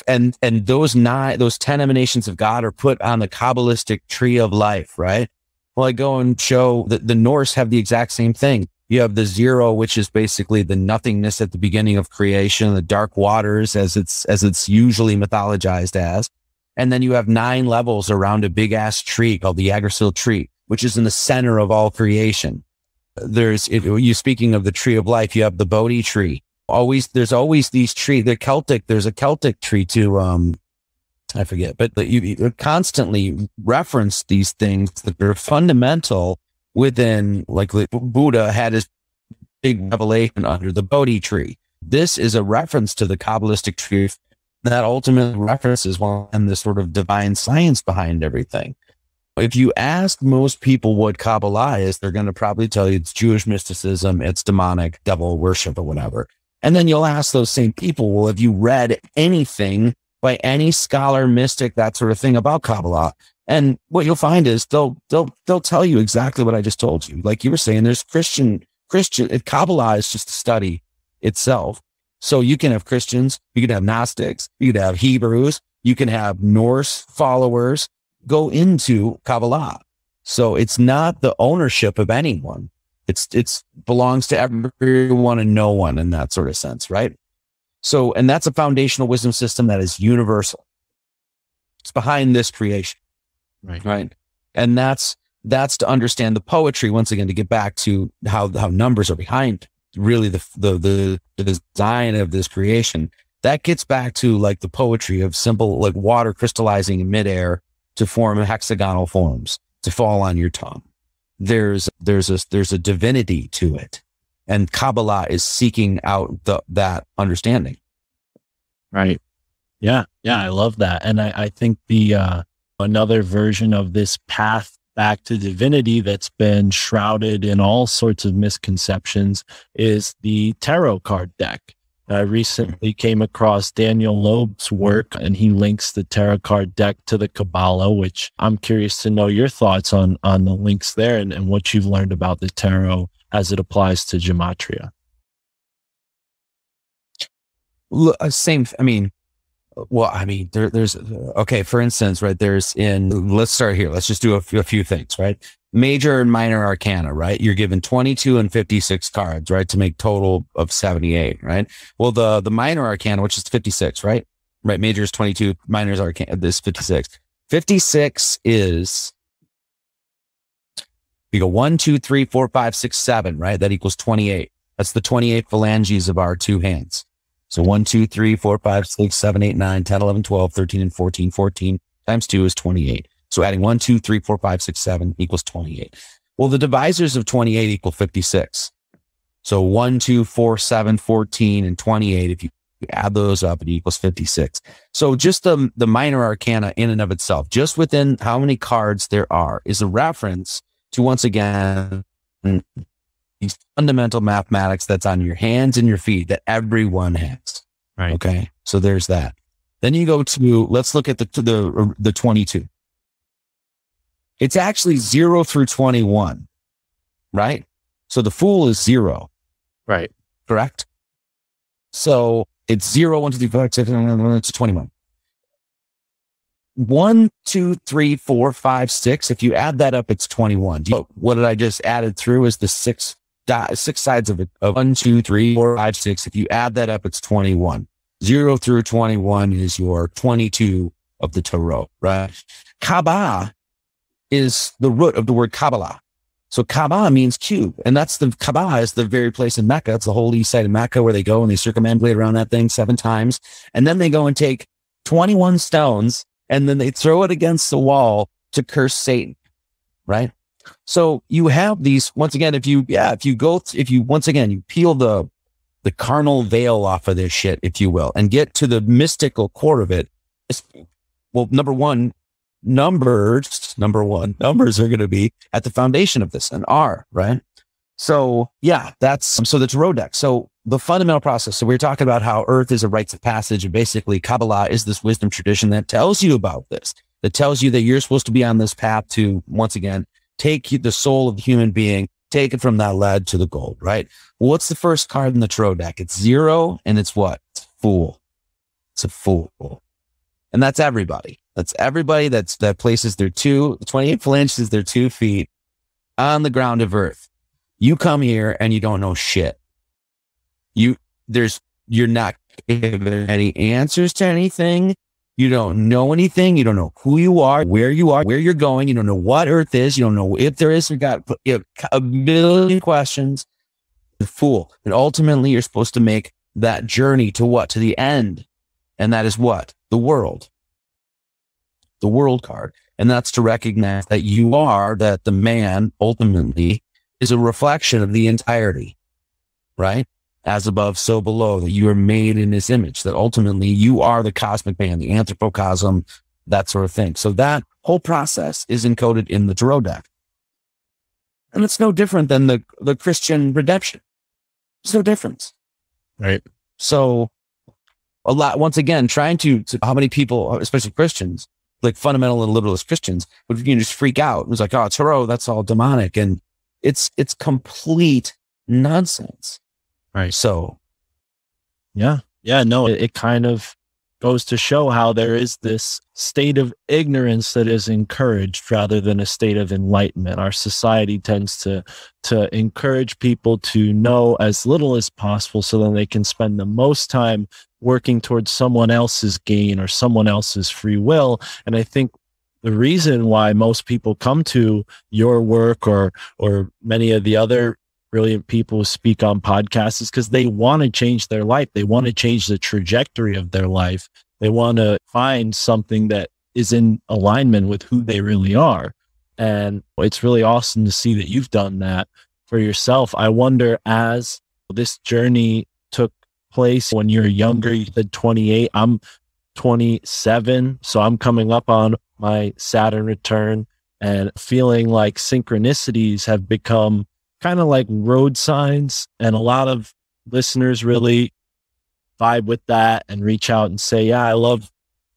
And those 10 emanations of God are put on the Kabbalistic tree of life, right? Well, I go and show that the Norse have the exact same thing. You have the 0, which is basically the nothingness at the beginning of creation, the dark waters, as it's usually mythologized as. And then you have 9 levels around a big ass tree called the Yggdrasil tree, which is in the center of all creation. Speaking of the tree of life, you have the Bodhi tree. There's always these trees. There's a Celtic tree too. I forget, but you constantly reference these things that are fundamental within, like Buddha had his big revelation under the Bodhi tree. This is a reference to the Kabbalistic truth that ultimately references and the sort of divine science behind everything. If you ask most people what Kabbalah is, they're going to probably tell you it's Jewish mysticism, it's demonic, devil worship or whatever. And then you'll ask those same people, well, have you read anything by any scholar, mystic, that sort of thing about Kabbalah? And what you'll find is they'll tell you exactly what I just told you. Like you were saying, there's Christian, Kabbalah is just a study itself. So you can have Christians, you can have Gnostics, you can have Hebrews, you can have Norse followers go into Kabbalah. So it's not the ownership of anyone. It's belongs to everyone and no one in that sort of sense, right? So, and that's a foundational wisdom system that is universal. It's behind this creation, right? And that's to understand the poetry once again, to get back to how numbers are behind really the design of this creation. That gets back to like the poetry of simple, like water crystallizing in midair to form hexagonal forms to fall on your tongue. There's a divinity to it, and Kabbalah is seeking out that understanding. Right. Yeah. Yeah. I love that. And I think the, another version of this path back to divinity that's been shrouded in all sorts of misconceptions is the tarot card deck. I recently came across Daniel Loeb's work, and he links the tarot card deck to the Kabbalah, which I'm curious to know your thoughts on the links there and what you've learned about the tarot as it applies to Gematria. Same. I mean, there's okay. For instance, right? Let's start here. Let's just do a few things, right? Major and minor arcana, right? You're given 22 and 56 cards, right? To make total of 78, right? Well, the minor arcana, which is 56, right? Right. Major is 22, minor's arcana, this 56. 56 is, you go 1, 2, 3, 4, 5, 6, 7, right? That equals 28. That's the 28 phalanges of our two hands. So 1, 2, 3, 4, 5, 6, 7, 8, 9, 10, 11, 12, 13, and 14. 14 times 2 is 28. So adding 1, 2, 3, 4, 5, 6, 7 equals 28. Well, the divisors of 28 equal 56. So 1, 2, 4, 7, 14, and 28. If you add those up, it equals 56. So just the minor arcana in and of itself, just within how many cards there are, is a reference to, once again, these fundamental mathematics that's on your hands and your feet that everyone has. Right. Okay. So there's that. Then you go to, let's look at the 22. It's actually 0 through 21, right? So the Fool is 0. Right. Correct? So it's 0, 1, 2, 3, 4, 5, 6, 7, 8, 9, 10, to 21. 1, 2, 3, 4, 5, 6. If you add that up, it's 21. What did I just added through is the six sides of it, of 1, 2, 3, 4, 5, 6. If you add that up, it's 21. 0 through 21 is your 22 of the Tarot, right? Kabbalah is the root of the word Kabbalah. So Kabbalah means cube. And Kabbalah is the very place in Mecca. It's the whole east side of Mecca where they go and they circumambulate around that thing 7 times. And then they go and take 21 stones and then they throw it against the wall to curse Satan, right? So you have these, once again, if you peel the carnal veil off of this shit, if you will, and get to the mystical core of it, well, numbers are going to be at the foundation of this, an R, right? So yeah, so the tarot deck. So the fundamental process. So we were talking about how Earth is a rites of passage, and basically Kabbalah is this wisdom tradition that tells you about this, that tells you that you're supposed to be on this path to, once again, take the soul of the human being, take it from that lead to the gold, right? Well, what's the first card in the tarot deck? It's 0, and it's what? It's Fool. It's a Fool. And that's everybody. That's everybody that places their 28 phalanges, their 2 feet on the ground of Earth. You come here and you don't know shit. You're not given any answers to anything. You don't know anything. You don't know who you are, where you're going. You don't know what Earth is. You don't know if there is. You got a million questions. The Fool. And ultimately, you're supposed to make that journey to what? To the end. And that is what? The world. The world card. And that's to recognize that that the man ultimately is a reflection of the entirety, right? As above, so below, that you are made in his image, that ultimately you are the cosmic man, the anthropocosm, that sort of thing. So that whole process is encoded in the tarot deck. And it's no different than the Christian redemption. There's no difference. Right. So a lot, once again, trying to how many people, especially Christians, like fundamental and literalist Christians, would just freak out. It was like, oh, tarot, that's all demonic. And it's complete nonsense. Right. So, yeah. No, it kind of goes to show how there is this state of ignorance that is encouraged rather than a state of enlightenment. Our society tends to encourage people to know as little as possible so then they can spend the most time working towards someone else's gain or someone else's free will. And I think the reason why most people come to your work or many of the other brilliant people who speak on podcasts is because they want to change their life. They want to change the trajectory of their life. They want to find something that is in alignment with who they really are. And it's really awesome to see that you've done that for yourself. I wonder, as this journey took place when you're younger, you said 28, I'm 27. So I'm coming up on my Saturn return and feeling like synchronicities have become kind of like road signs, and a lot of listeners really vibe with that and reach out and say, yeah, I love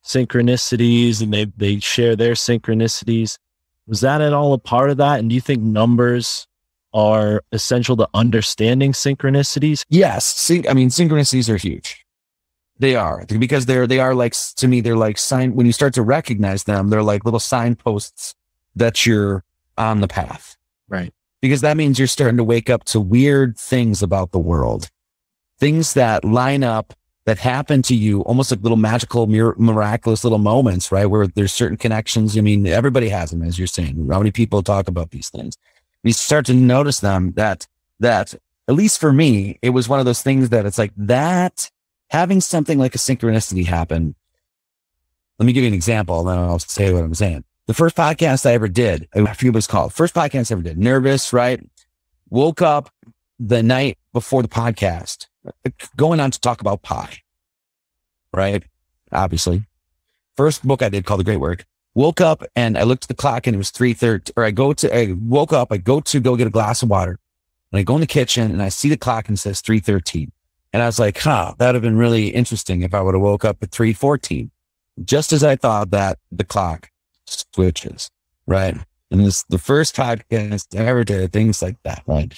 synchronicities, and they share their synchronicities. Was that at all a part of that? And do you think numbers are essential to understanding synchronicities? Yes. I mean, synchronicities are huge. They are, because they are like, to me, they're like when you start to recognize them, they're like little signposts that you're on the path. Right. Because that means you're starting to wake up to weird things about the world, things that line up, that happen to you, almost like little magical, miraculous little moments, right? Where there's certain connections. I mean, everybody has them, as you're saying. How many people talk about these things? You start to notice them that at least for me, it was one of those things that it's like that, having something like a synchronicity happen. Let me give you an example, and then I'll say what I'm saying. The first podcast I ever did, I forget what it's called. First podcast I ever did. Nervous, right? Woke up the night before the podcast, going on to talk about pi, right? Obviously. First book I did called The Great Work. Woke up and I looked at the clock and it was 3:30. Or I woke up, I go to go get a glass of water, and I go in the kitchen and I see the clock and it says 3:13. And I was like, that would have been really interesting if I would have woke up at 3:14. Just as I thought that, the clock switches, right? And this the first podcast I ever did, things like that, right?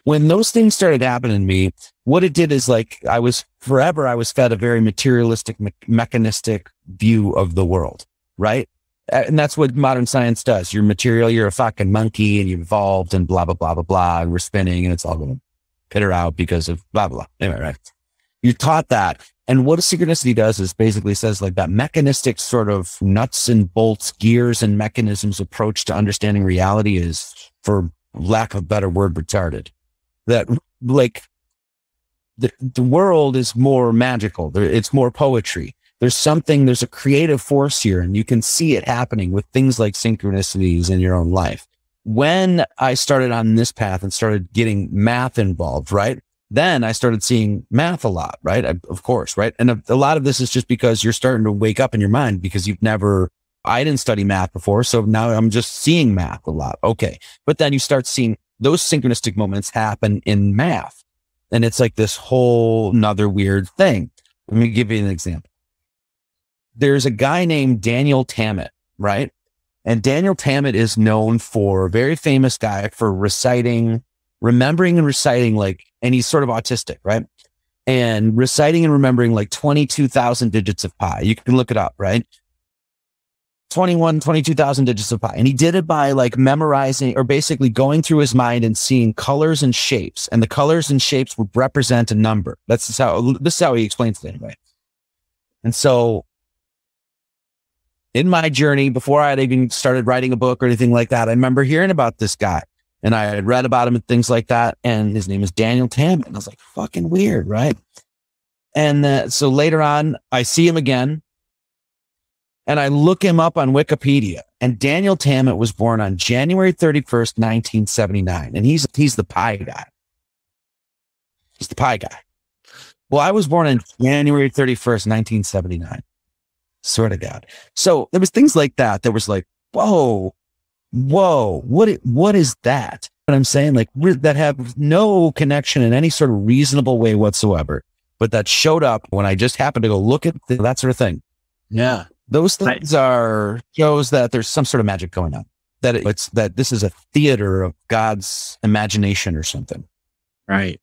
When those things started happening to me, what it did is like, I was fed a very materialistic, mechanistic view of the world, right? And that's what modern science does. You're material, you're a fucking monkey, and you evolved and blah, blah, blah, blah, blah, and we're spinning and it's all going to peter out because of blah, blah, blah. Anyway, right? You're taught that. And what a synchronicity does is basically says like that mechanistic sort of nuts and bolts, gears and mechanisms approach to understanding reality is, for lack of a better word, retarded. That like the world is more magical. It's more poetry. There's a creative force here, and you can see it happening with things like synchronicities in your own life. When I started on this path and started getting math involved, right? Then I started seeing math a lot, right? Of course, right? And a lot of this is just because you're starting to wake up in your mind because I didn't study math before. So now I'm just seeing math a lot. Okay. But then you start seeing those synchronistic moments happen in math. And it's like this whole nother weird thing. Let me give you an example. There's a guy named Daniel Tamet, right? And Daniel Tamet is known for, a very famous guy for remembering and reciting and he's sort of autistic, right? And reciting and remembering 22,000 digits of pi. You can look it up, right? 22,000 digits of pi. And he did it by memorizing, or basically going through his mind and seeing colors and shapes. And the colors and shapes would represent a number. This is how he explains it anyway. And so in my journey, before I had even started writing a book or anything like that, I remember hearing about this guy. And I had read about him and things like that. And his name is Daniel Tamet. And I was like, fucking weird, right? And so later on, I see him again. And I look him up on Wikipedia. And Daniel Tamet was born on January 31st, 1979. And he's the pi guy. He's the pi guy. Well, I was born on January 31st, 1979. Swear to God. So there was things like that. There was like, whoa, what is that? What I'm saying, that have no connection in any sort of reasonable way whatsoever, but that showed up when I just happened to go look at that sort of thing. Yeah. Those things shows that there's some sort of magic going on, that this is a theater of God's imagination or something. Right.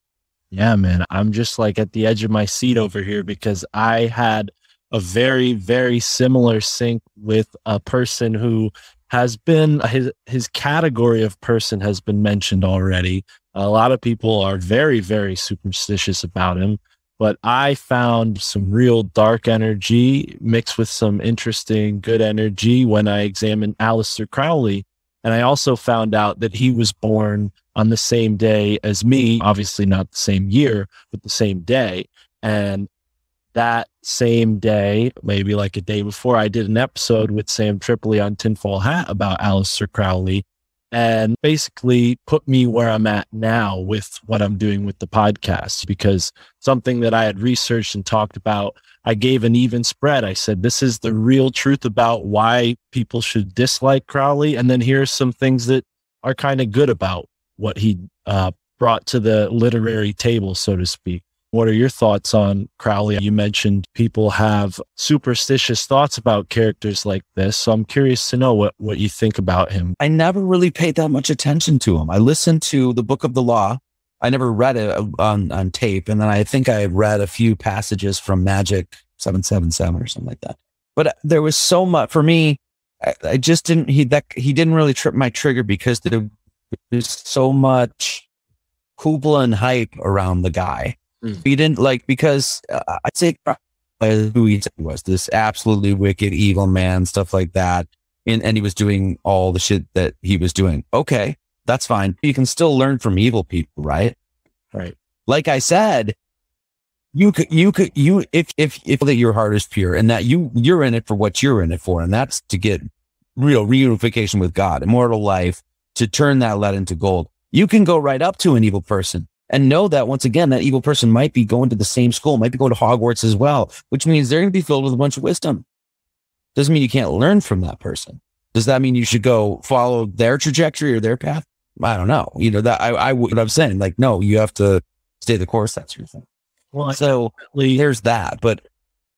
Yeah, man. I'm just at the edge of my seat over here because I had a very, very similar sync with a person who has been his category of person has been mentioned already. A lot of people are very, very superstitious about him, but I found some real dark energy mixed with some interesting good energy when I examined Aleister Crowley. And I also found out that he was born on the same day as me, obviously not the same year, but the same day. And that same day, maybe like a day before, I did an episode with Sam Tripoli on Tinfoil Hat about Aleister Crowley, and basically put me where I'm at now with what I'm doing with the podcast, because something that I had researched and talked about, I gave an even spread. I said, this is the real truth about why people should dislike Crowley. And then here's some things that are kind of good about what he brought to the literary table, so to speak. What are your thoughts on Crowley? You mentioned people have superstitious thoughts about characters like this, so I'm curious to know what you think about him. I never really paid that much attention to him. I listened to the Book of the Law. I never read it on tape, and then I think I read a few passages from Magic 777 or something like that. But there was so much for me. I just didn't. He didn't really trip my trigger because there was so much hoopla and hype around the guy. He didn't because I'd say who he was, this absolutely wicked, evil man, stuff like that. And he was doing all the shit that he was doing. Okay, that's fine. You can still learn from evil people, right? Right. Like I said, if that your heart is pure and that you're in it for what you're in it for, and that's to get real reunification with God, immortal life, to turn that lead into gold. You can go right up to an evil person and know that, once again, that evil person might be going to the same school, might be going to Hogwarts as well, which means they're going to be filled with a bunch of wisdom. Doesn't mean you can't learn from that person. Does that mean you should go follow their trajectory or their path? I don't know. What I'm saying, no, you have to stay the course, that sort of thing. Well, so there's that, but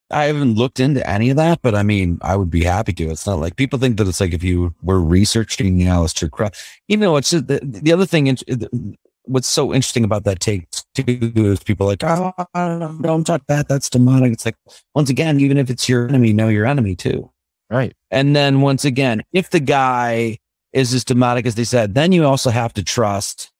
I haven't looked into any of that, but I mean, I would be happy to. It's not like people think that it's like if you were researching Aleister Crowley, even though it's just the other thing, what's so interesting about that take too is people are like, oh, don't talk that. That's demonic. It's like, once again, even if it's your enemy, know your enemy too. Right. And then once again, if the guy is as demonic as they said, then you also have to trust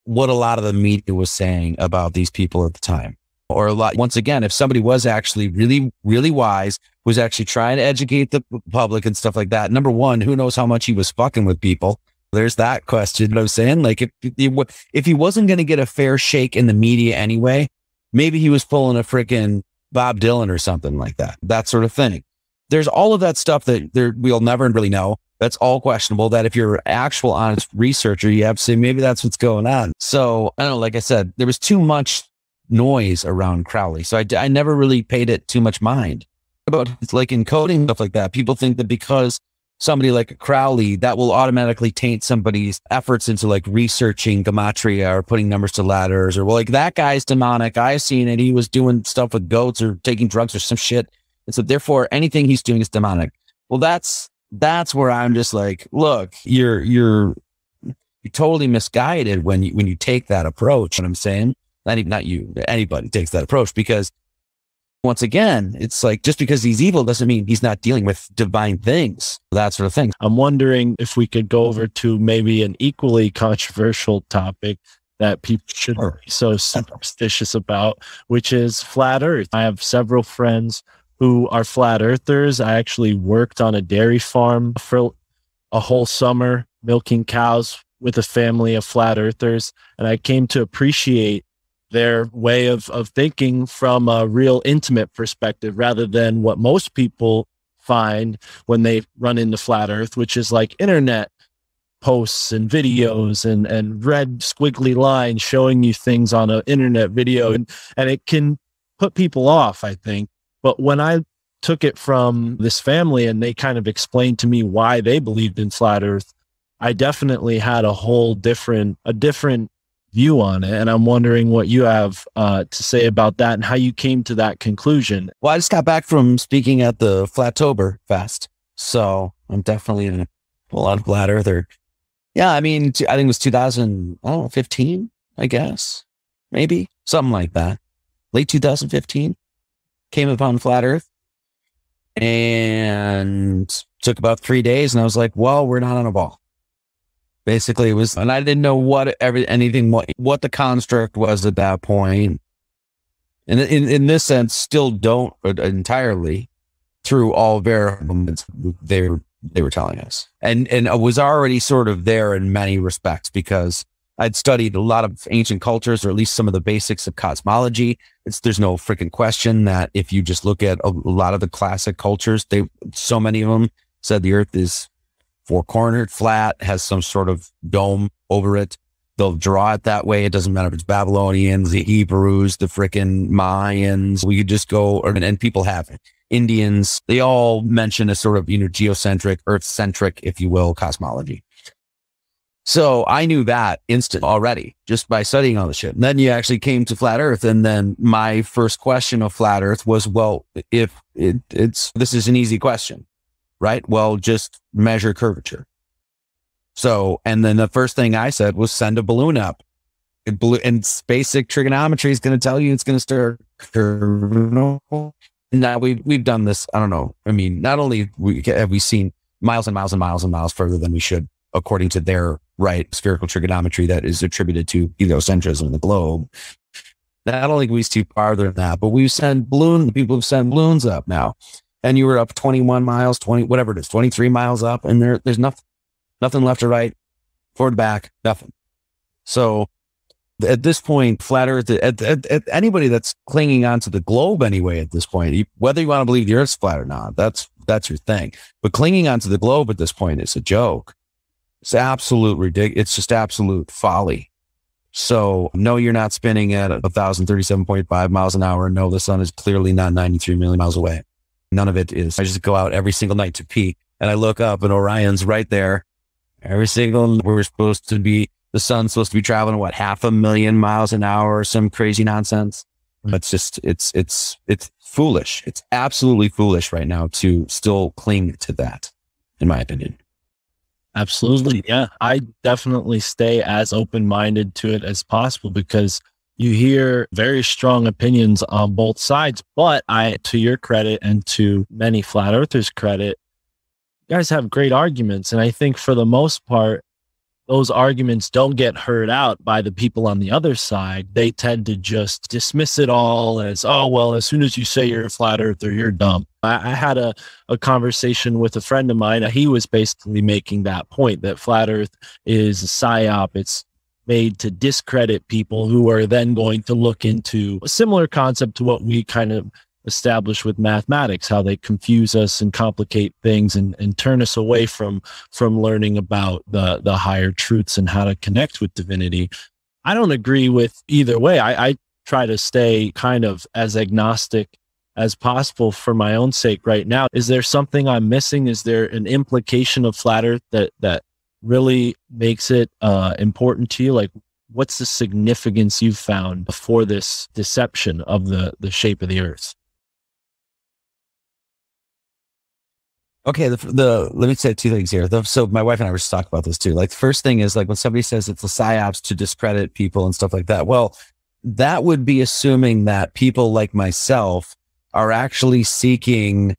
what a lot of the media was saying about these people at the time. Or once again, if somebody was actually really, really wise, was actually trying to educate the public and stuff like that. Number one, who knows how much he was fucking with people? There's that question. You know what I'm saying? Like if he wasn't going to get a fair shake in the media anyway, maybe he was pulling a freaking Bob Dylan or something like that. That sort of thing. There's all of that stuff that we'll never really know. That's all questionable. That if you're an actual honest researcher, you have to say maybe that's what's going on. So I don't know. Like I said, there was too much noise around Crowley, so I never really paid it too much mind. About like encoding stuff like that, people think that because somebody like Crowley, that will automatically taint somebody's efforts into like researching Gematria or putting numbers to letters, or well, like that guy's demonic. I've seen it. He was doing stuff with goats or taking drugs or some shit. And so therefore anything he's doing is demonic. Well, that's where I'm just like, look, you're totally misguided when you take that approach. You know what I'm saying? Not you, anybody takes that approach, because once again, it's like, just because he's evil doesn't mean he's not dealing with divine things, that sort of thing. I'm wondering if we could go over to maybe an equally controversial topic that people should be so superstitious about, which is flat earth. I have several friends who are flat earthers. I actually worked on a dairy farm for a whole summer milking cows with a family of flat earthers, and I came to appreciate their way of thinking from a real intimate perspective, rather than what most people find when they run into flat earth, which is like internet posts and videos and red squiggly lines showing you things on an internet video. And it can put people off, I think. But when I took it from this family and they kind of explained to me why they believed in flat earth, I definitely had a different view on it. And I'm wondering what you have to say about that and how you came to that conclusion. Well, I just got back from speaking at the Flatober Fest, so I'm definitely a lot of flat earther. Yeah, I mean, I think it was 2015, I guess, maybe something like that. Late 2015, came upon flat earth. and took about 3 days. And I was like, well, we're not on a ball. Basically, it was, and I didn't know what the construct was at that point. And in this sense, still don't entirely through all variables they were telling us. And I was already sort of there in many respects because I'd studied a lot of ancient cultures, or at least some of the basics of cosmology. There's no freaking question that if you just look at a lot of the classic cultures, so many of them said the earth is four-cornered, flat, has some sort of dome over it. They'll draw it that way. It doesn't matter if it's Babylonians, the Hebrews, the freaking Mayans. We could just go, and people have it. Indians, they all mention a sort of, geocentric, earth-centric, if you will, cosmology. So I knew that instant already just by studying all the shit. And then you actually came to flat earth. And then my first question of flat earth was, well, if this is an easy question, right? Well, just measure curvature. So, and then the first thing I said was send a balloon up. And basic trigonometry is going to tell you it's going to start curving. Now we've done this. I don't know. I mean, not only have we seen miles and miles and miles and miles further than we should, according to their spherical trigonometry that is attributed to heliocentrism in the globe. Not only can we see farther than that, but people have sent balloons up now. And you were up 21 miles, 20, whatever it is, 23 miles up, and there's nothing left or right, forward, back, nothing. So at this point, flat earth, anybody that's clinging onto the globe anyway, at this point, whether you want to believe the earth's flat or not, that's your thing. But clinging onto the globe at this point is a joke. It's absolute ridiculous. It's just absolute folly. So no, you're not spinning at 1,037.5 miles an hour. No, the sun is clearly not 93 million miles away. None of it is. I just go out every single night to pee and I look up and Orion's right there. The sun's supposed to be traveling, what, 500,000 miles an hour or some crazy nonsense. It's just, it's foolish. It's absolutely foolish right now to still cling to that, in my opinion. Absolutely. Yeah. I definitely stay as open-minded to it as possible because you hear very strong opinions on both sides, but to your credit and to many flat earthers' credit, you guys have great arguments. And I think for the most part, those arguments don't get heard out by the people on the other side. They tend to just dismiss it all as, oh, well, as soon as you say you're a flat earther, you're dumb. I had a conversation with a friend of mine. He was basically making that point that flat earth is a psyop. It's made to discredit people who are then going to look into a similar concept to what we kind of established with mathematics, how they confuse us and complicate things and turn us away from learning about the higher truths and how to connect with divinity. I don't agree with either way. I try to stay kind of as agnostic as possible for my own sake right now. Is there something I'm missing? Is there an implication of flat earth that really makes it important to you? Like, what's the significance you've found for this deception of the shape of the earth? Okay, let me say two things here. So my wife and I were just talking about this too. Like, the first thing is, like, when somebody says it's the psyops to discredit people and stuff like that, well, that would be assuming that people like myself are actually seeking,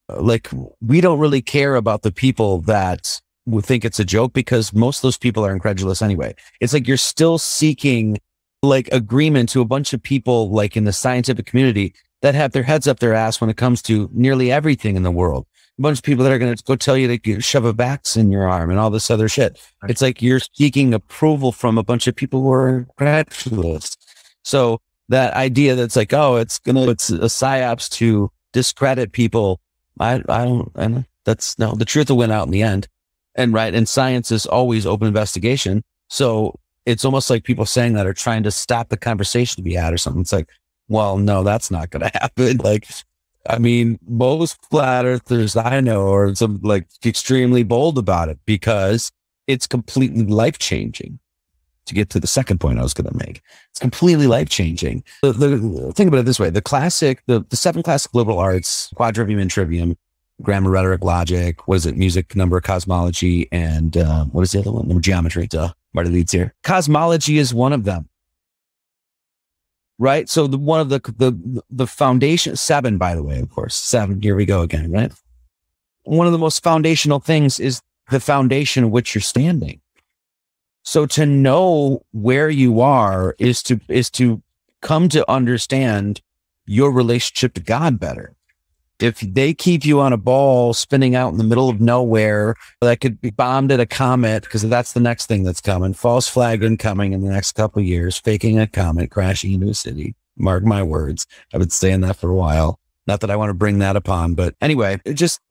like, we don't really care about the people that would think it's a joke because most of those people are incredulous anyway. It's like you're still seeking like agreement to a bunch of people like in the scientific community that have their heads up their ass when it comes to nearly everything in the world. A bunch of people that are going to go tell you to shove a vax in your arm and all this other shit. Right. It's like you're seeking approval from a bunch of people who are incredulous. So that idea that's like, oh, it's a psyops to discredit people. The truth will win out in the end. And science is always open investigation. So it's almost like people saying that are trying to stop the conversation to be had or something. It's like, well, no, that's not going to happen. Like, I mean, most flat earthers I know are some like extremely bold about it because it's completely life-changing. To get to the second point I was going to make, it's completely life-changing. Think about it this way. The 7 classic liberal arts, quadrivium and trivium, grammar, rhetoric, logic, what is it? Music, number, cosmology, and what is the other one? Geometry. Marty Leeds here. Cosmology is one of them. right? So one of the foundation, 7, by the way, of course, 7, here we go again, right? One of the most foundational things is the foundation of which you're standing. So to know where you are is to come to understand your relationship to God better. If they keep you on a ball spinning out in the middle of nowhere that could be bombed at a comet, because that's the next thing that's coming, false flag incoming in the next couple of years, faking a comet crashing into a city. Mark my words. I've been saying that for a while. Not that I want to bring that upon, but anyway, just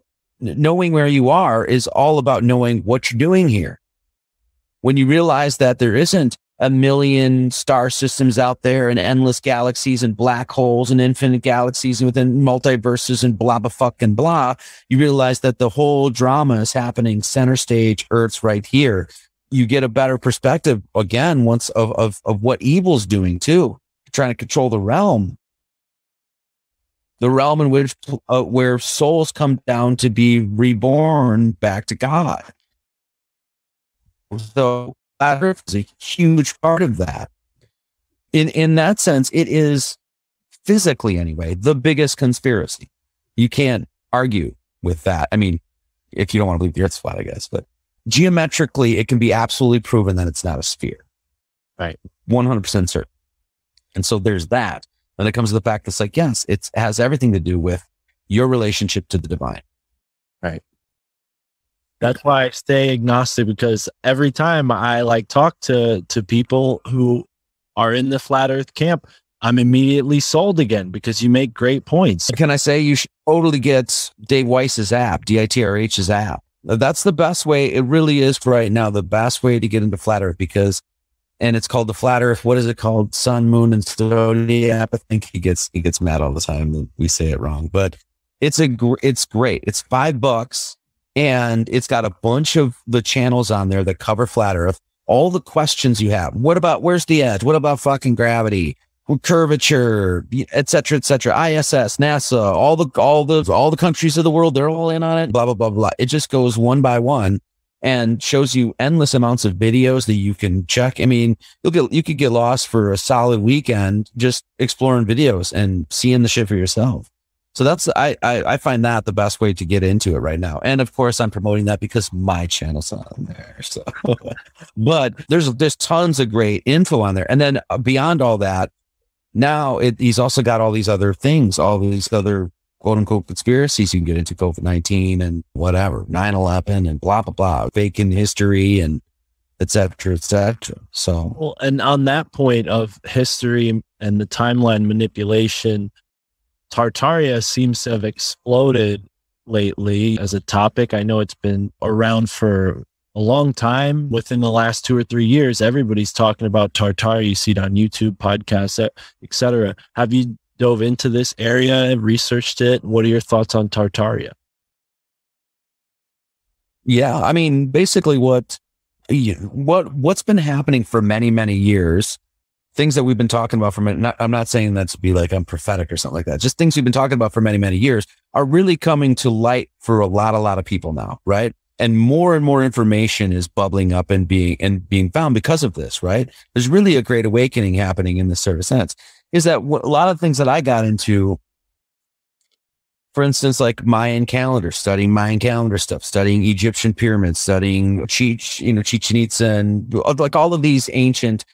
knowing where you are is all about knowing what you're doing here. When you realize that there isn't a million star systems out there and endless galaxies and black holes and infinite galaxies within multiverses and blah, blah, fucking blah, you realize that the whole drama is happening center stage, Earth's right here. You get a better perspective again, once of what evil's doing too, trying to control the realm in which, where souls come down to be reborn back to God. So Flat Earth is a huge part of that. In that sense, it is physically anyway, the biggest conspiracy. You can't argue with that. I mean, if you don't want to believe the Earth's flat, I guess, but geometrically, it can be absolutely proven that it's not a sphere. Right. 100% certain. And so there's that. Then it comes to the fact that's like, yes, it has everything to do with your relationship to the divine. Right. That's why I stay agnostic, because every time I talk to people who are in the flat earth camp, I'm immediately sold again, because you make great points. Can I say you should totally get Dave Weiss's app, DITRH's app. That's the best way. It really is right now, the best way to get into flat earth, because, and it's called the flat earth. What is it called? Sun, Moon, and Stone app. I think he gets mad all the time that we say it wrong, but it's great. It's $5. And it's got a bunch of the channels on there that cover flat earth, all the questions you have. What about, where's the edge? What about fucking gravity, curvature, et cetera, ISS, NASA, all the countries of the world, they're all in on it, blah, blah, blah, blah. It just goes one by one and shows you endless amounts of videos that you can check. I mean, you could get lost for a solid weekend just exploring videos and seeing the shit for yourself. So that's, I find that the best way to get into it right now. And of course I'm promoting that because my channel's on there. So, but there's tons of great info on there. And then beyond all that, now he's also got all these other things, all these other quote unquote conspiracies you can get into, COVID-19 and whatever, 9/11 and blah, blah, blah, faking history and et cetera, et cetera. So, well, and on that point of history and the timeline manipulation, Tartaria seems to have exploded lately as a topic. I know it's been around for a long time. Within the last 2 or 3 years, everybody's talking about Tartaria. You see it on YouTube, podcasts, etc. Have you dove into this area, researched it? What are your thoughts on Tartaria? Yeah, I mean, basically what's been happening for many, many years, things that we've been talking about I'm not saying that to be like I'm prophetic or something like that. Just things we've been talking about for many, many years are really coming to light for a lot of people now, right? And more information is bubbling up and being found because of this, right? There's really a great awakening happening in this sort of sense. Is that a lot of things that I got into, for instance, like Mayan calendar, studying Mayan calendar stuff, studying Egyptian pyramids, studying Chichen Itza, and like all of these ancient,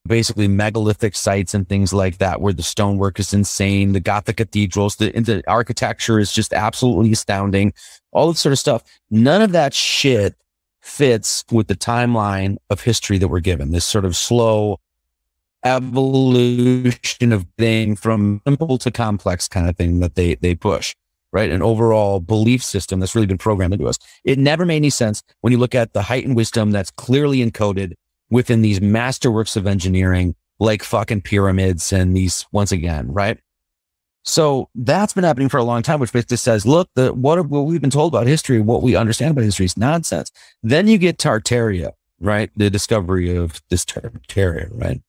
basically megalithic sites and things like that, where the stonework is insane, the Gothic cathedrals, the architecture is just absolutely astounding, all this sort of stuff. None of that shit fits with the timeline of history that we're given, this sort of slow evolution of thing from simple to complex kind of thing that they push, right? An overall belief system that's really been programmed into us. It never made any sense when you look at the heightened wisdom that's clearly encoded within these masterworks of engineering, like fucking pyramids and these, once again, right? So that's been happening for a long time, which basically says, look, what we've been told about history, what we understand about history is nonsense. Then you get Tartaria, right? The discovery of this Tartaria, right?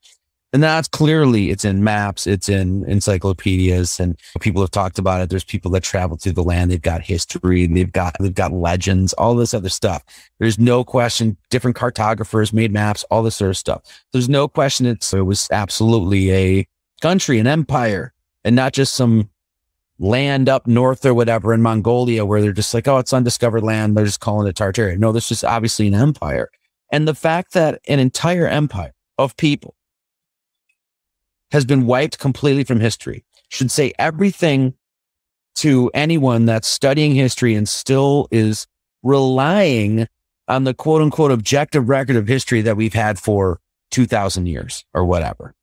And that's clearly, it's in maps, it's in encyclopedias, and people have talked about it. There's people that travel through the land. They've got history, they've got legends, all this other stuff. There's no question. Different cartographers made maps, all this sort of stuff. There's no question. It was absolutely country, an empire, and not just some land up north or whatever in Mongolia where they're just like, oh, it's undiscovered land. They're just calling it Tartaria. No, this is obviously an empire. And the fact that an entire empire of people has been wiped completely from history should say everything to anyone that's studying history and still is relying on the quote unquote objective record of history that we've had for 2,000 years or whatever.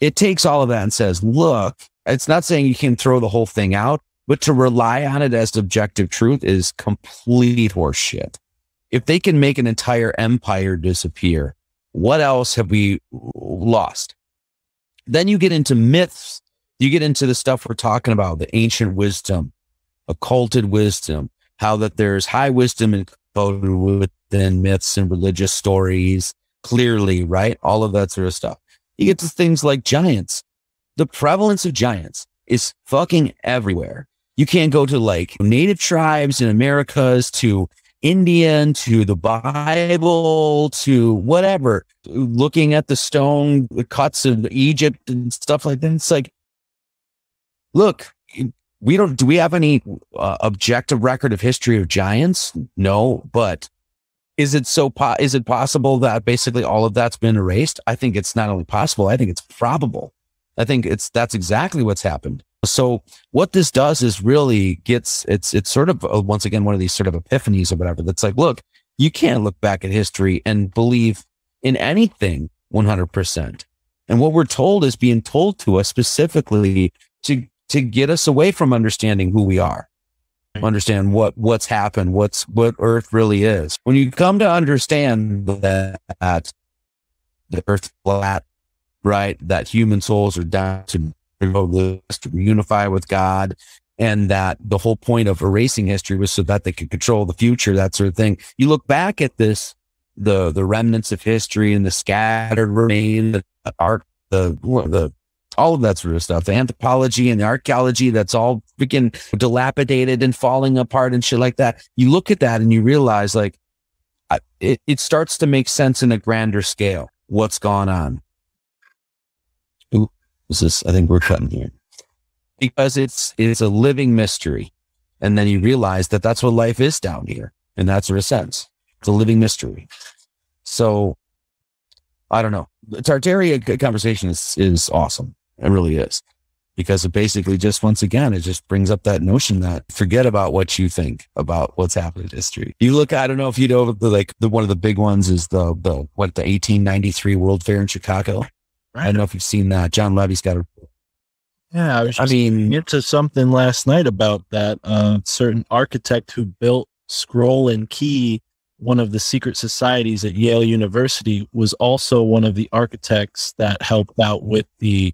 It takes all of that and says, look, it's not saying you can throw the whole thing out, but to rely on it as objective truth is complete horseshit. If they can make an entire empire disappear, what else have we lost? Then you get into myths. You get into the stuff we're talking about, the ancient wisdom, occulted wisdom, how that there's high wisdom encoded within myths and religious stories, clearly, right? All of that sort of stuff. You get to things like giants. The prevalence of giants is fucking everywhere. You can't go to like native tribes in Americas, to Indian, to the Bible, to whatever, looking at the stone cuts of Egypt and stuff like that. It's like, look, do we have any objective record of history of giants? No, but is it possible that basically all of that's been erased? I think it's not only possible, I think it's probable. I think that's exactly what's happened. So what this does is really it's sort of once again one of these sort of epiphanies or whatever. That's like, look, you can't look back at history and believe in anything 100%. And what we're told is being told to us specifically to get us away from understanding who we are, understand what's happened, what Earth really is. When you come to understand that the Earth is flat, right? That human souls are down to unify with God, and that the whole point of erasing history was so that they could control the future, that sort of thing. You look back at this, the remnants of history and the scattered remains, the art, the all of that sort of stuff, the anthropology and the archaeology that's all freaking dilapidated and falling apart and shit like that. You look at that and you realize like it starts to make sense in a grander scale. What's gone on? I think we're cutting here because it's a living mystery. And then you realize that that's what life is down here. In that sort of sense, it's a living mystery. So I don't know. The Tartaria conversation is awesome. It really is, because it basically just, once again, it just brings up that notion that forget about what you think about what's happened in history. You look, I don't know if you know, one of the big ones is the 1893 World Fair in Chicago. I don't know if you've seen that. John Levy's got a. Yeah, I mean, into something last night about that certain architect who built Scroll and Key, one of the secret societies at Yale University, was also one of the architects that helped out with the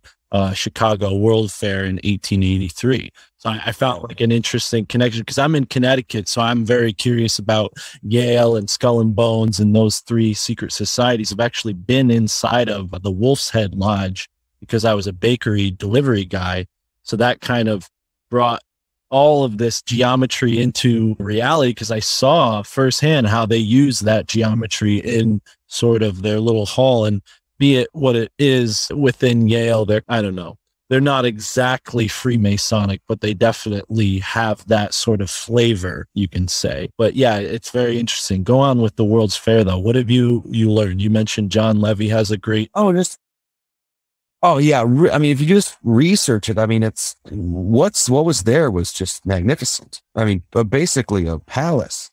Chicago World Fair in 1883. So I found like an interesting connection because I'm in Connecticut. So I'm very curious about Yale and Skull and Bones and those three secret societies. I've actually been inside of the Wolf's Head Lodge because I was a bakery delivery guy. So that kind of brought all of this geometry into reality because I saw firsthand how they use that geometry in sort of their little hall, and be it what it is within Yale, I don't know. They're not exactly Freemasonic, but they definitely have that sort of flavor, you can say. But yeah, it's very interesting. Go on with the World's Fair, though. What have you learned? You mentioned John Levy has a great... Oh yeah. I mean, if you just research it, I mean, what was there was just magnificent. I mean, basically a palace.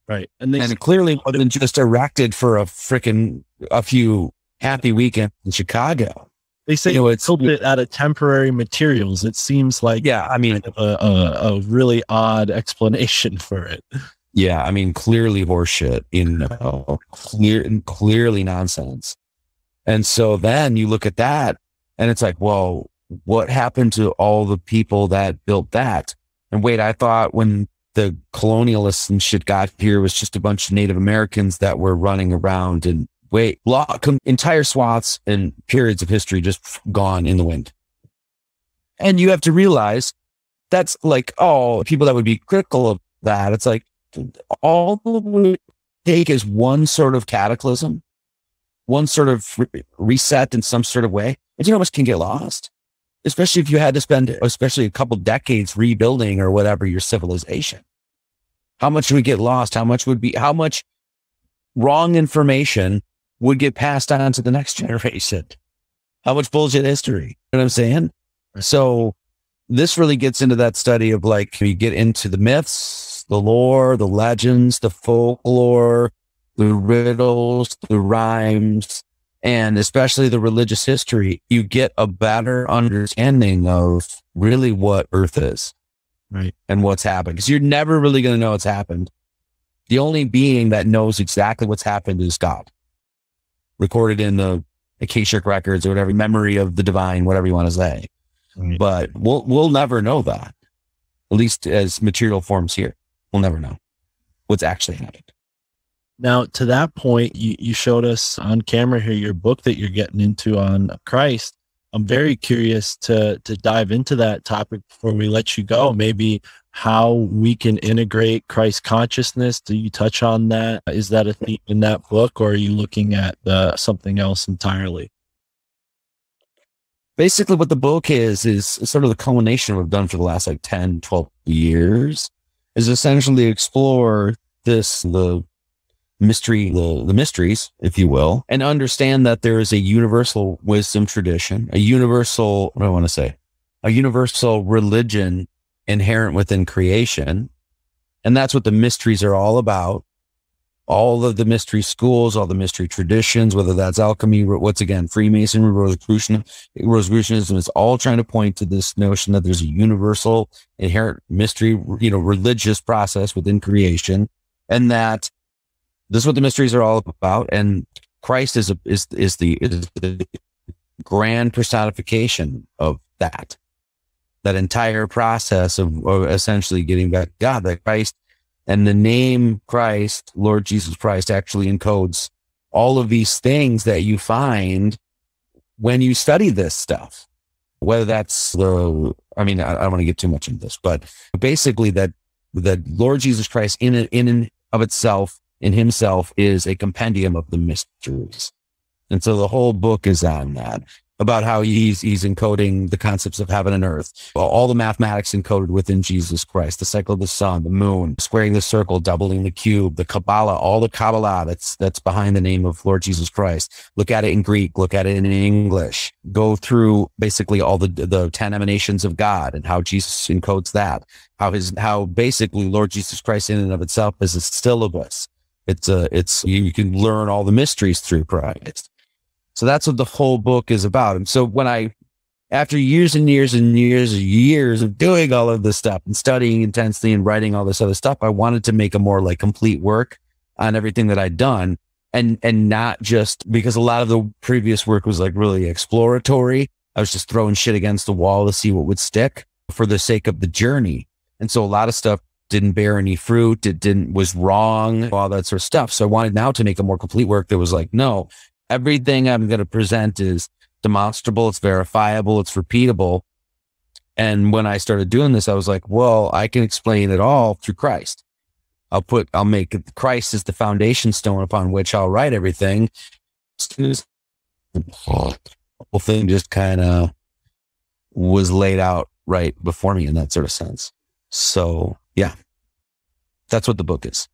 Right. And it clearly wasn't just erected for a few happy weekend in Chicago. They say it's built it out of temporary materials. It seems like, yeah, I mean, a really odd explanation for it. Yeah, I mean, clearly horseshit, clearly nonsense. And so then you look at that and it's like, well, what happened to all the people that built that? And wait, I thought when the colonialists and shit got here, it was just a bunch of Native Americans that were running around, and entire swaths and periods of history just gone in the wind. And you have to realize that's like, people that would be critical of that. It's like, all it would take is one sort of cataclysm, one sort of reset in some sort of way. And you know how much can get lost? especially if you had to spend, especially a couple decades rebuilding or whatever your civilization. How much would get lost? How much wrong information would get passed on to the next generation? How much bullshit history? You know what I'm saying? So this really gets into that study of like, you get into the myths, the lore, the legends, the folklore, the riddles, the rhymes, and especially the religious history. You get a better understanding of really what Earth is. Right. And what's happened. Because you're never really going to know what's happened. The only being that knows exactly what's happened is God. Recorded in the Akashic records or whatever, memory of the divine, whatever you want to say. Right. But we'll never know that. At least as material forms here. We'll never know what's actually happened. Now, to that point, you showed us on camera here your book that you're getting into on Christ. I'm very curious to dive into that topic before we let you go. Maybe how we can integrate Christ consciousness. Do you touch on that? Is that a theme in that book, or are you looking at something else entirely? Basically, what the book is sort of the culmination we've done for the last like 10, 12 years, is essentially explore the mysteries, if you will, and understand that there is a universal wisdom tradition, a universal religion inherent within creation. And that's what the mysteries are all about. All of the mystery schools, all the mystery traditions, whether that's alchemy, once again, Freemasonry, Rosicrucianism, is all trying to point to this notion that there's a universal inherent mystery, religious process within creation, and that this is what the mysteries are all about. And Christ is the grand personification of that entire process of essentially getting back to God, that Christ. And the name Christ, Lord Jesus Christ, actually encodes all of these things that you find when you study this stuff. Whether that's I don't want to get too much into this, but basically that Lord Jesus Christ in and of itself, in himself, is a compendium of the mysteries. And so the whole book is on that, about how he's encoding the concepts of heaven and earth, all the mathematics encoded within Jesus Christ, the cycle of the sun, the moon, squaring the circle, doubling the cube, the Kabbalah, all the Kabbalah that's behind the name of Lord Jesus Christ. Look at it in Greek, look at it in English, go through basically all the 10 emanations of God and how Jesus encodes that, how basically Lord Jesus Christ in and of itself is a syllabus. You can learn all the mysteries through Christ. So that's what the whole book is about. And so after years and years and years of doing all of this stuff and studying intensely and writing all this other stuff, I wanted to make a more like complete work on everything that I'd done, and not just because a lot of the previous work was like really exploratory. I was just throwing shit against the wall to see what would stick for the sake of the journey. And so a lot of stuff didn't bear any fruit. Was wrong, all that sort of stuff. So I wanted now to make a more complete work that was like, no, everything I'm going to present is demonstrable, it's verifiable, it's repeatable. And when I started doing this, I was like, well, I can explain it all through Christ. I'll make Christ as the foundation stone upon which I'll write everything. The whole thing just kind of was laid out right before me in that sort of sense. So yeah, that's what the book is.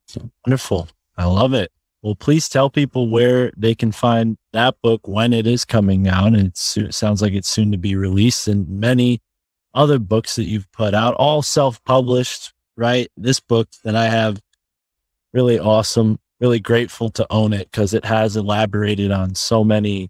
So. Wonderful. I love it. Well, please tell people where they can find that book, when it is coming out. And it sounds like it's soon to be released, and many other books that you've put out, all self-published, right? This book that I have, really awesome, really grateful to own it, because it has elaborated on so many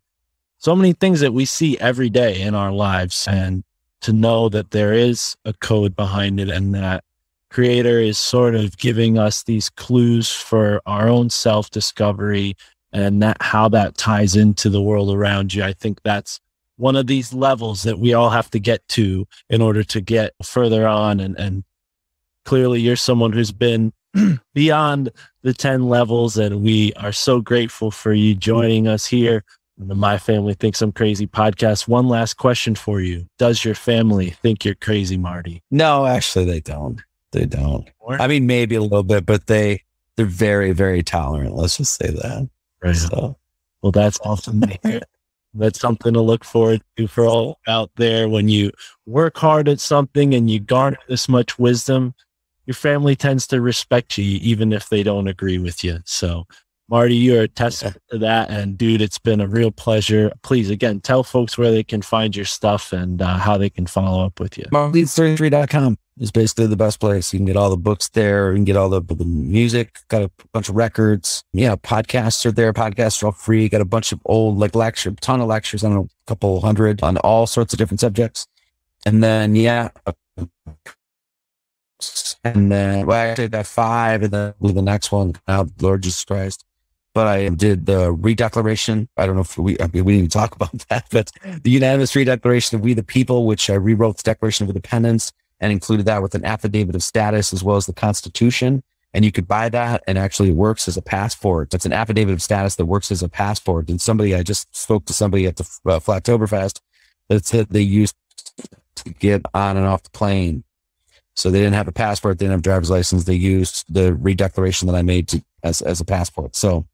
things that we see every day in our lives. And to know that there is a code behind it, and that Creator is sort of giving us these clues for our own self-discovery, and how that ties into the world around you. I think that's one of these levels that we all have to get to in order to get further on. And clearly you're someone who's been beyond the 10 levels, and we are so grateful for you joining us here on the My Family Thinks I'm Crazy podcast. One last question for you. Does your family think you're crazy, Marty? No, actually they don't. They don't. I mean, maybe a little bit, but they're very, very tolerant. Let's just say that. Right. So. Well, that's awesome to hear. That's something to look forward to for all out there. When you work hard at something and you garner this much wisdom, your family tends to respect you, even if they don't agree with you. So, Marty, you're a testament to that. And dude, it's been a real pleasure. Please, again, tell folks where they can find your stuff and how they can follow up with you. MartyLeeds33.com is basically the best place. You can get all the books there. You can get all the music, got a bunch of records. Yeah, podcasts are there. Podcasts are all free. Got a bunch of old, like ton of lectures, I don't know, a couple hundred on all sorts of different subjects. And then, and then, well, actually, that 5, and then the next one, now, Lord Jesus Christ. But I did the redeclaration. I don't know if we didn't even talk about that, but the unanimous redeclaration of We the People, which I rewrote the Declaration of Independence and included that with an affidavit of status as well as the Constitution. And you could buy that, and actually it works as a passport. It's an affidavit of status that works as a passport. And I just spoke to somebody at the Flatober that said they used to get on and off the plane. So they didn't have a passport, they didn't have a driver's license. They used the redeclaration that I made as a passport. So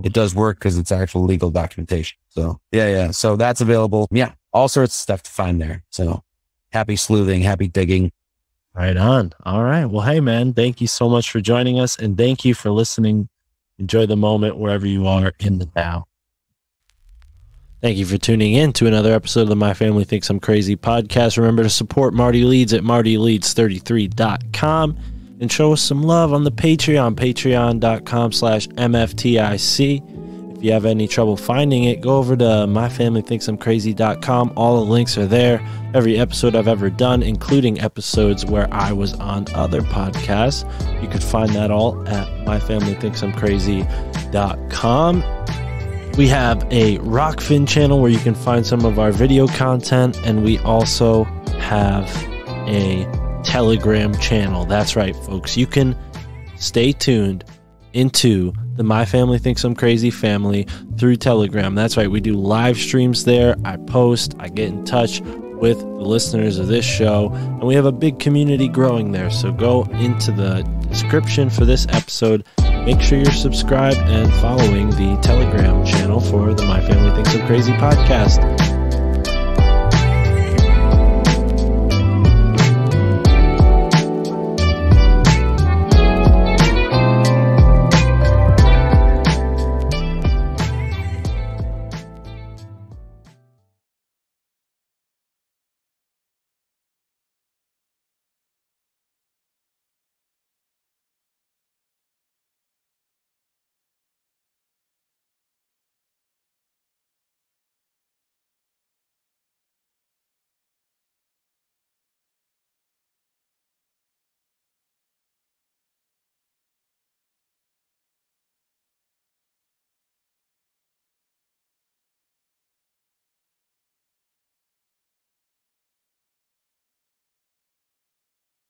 it does work because it's actual legal documentation. So yeah. So that's available. Yeah. All sorts of stuff to find there. So happy sleuthing, happy digging. Right on. All right. Well, hey man, thank you so much for joining us, and thank you for listening. Enjoy the moment wherever you are in the now. Thank you for tuning in to another episode of the My Family Thinks I'm Crazy podcast. Remember to support Marty Leeds at martyleeds33.com and show us some love on the Patreon, patreon.com/MFTIC. If you have any trouble finding it, go over to myfamilythinksimcrazy.com. All the links are there. Every episode I've ever done, including episodes where I was on other podcasts. You could find that all at myfamilythinksimcrazy.com. We have a Rockfin channel where you can find some of our video content, and we also have a Telegram channel. That's right, folks. You can stay tuned into the My Family Thinks I'm Crazy family through Telegram. That's right. We do live streams there. I post, I get in touch with the listeners of this show, and we have a big community growing there. So go into the description for this episode. Make sure you're subscribed and following the Telegram channel for the My Family Thinks I'm Crazy podcast.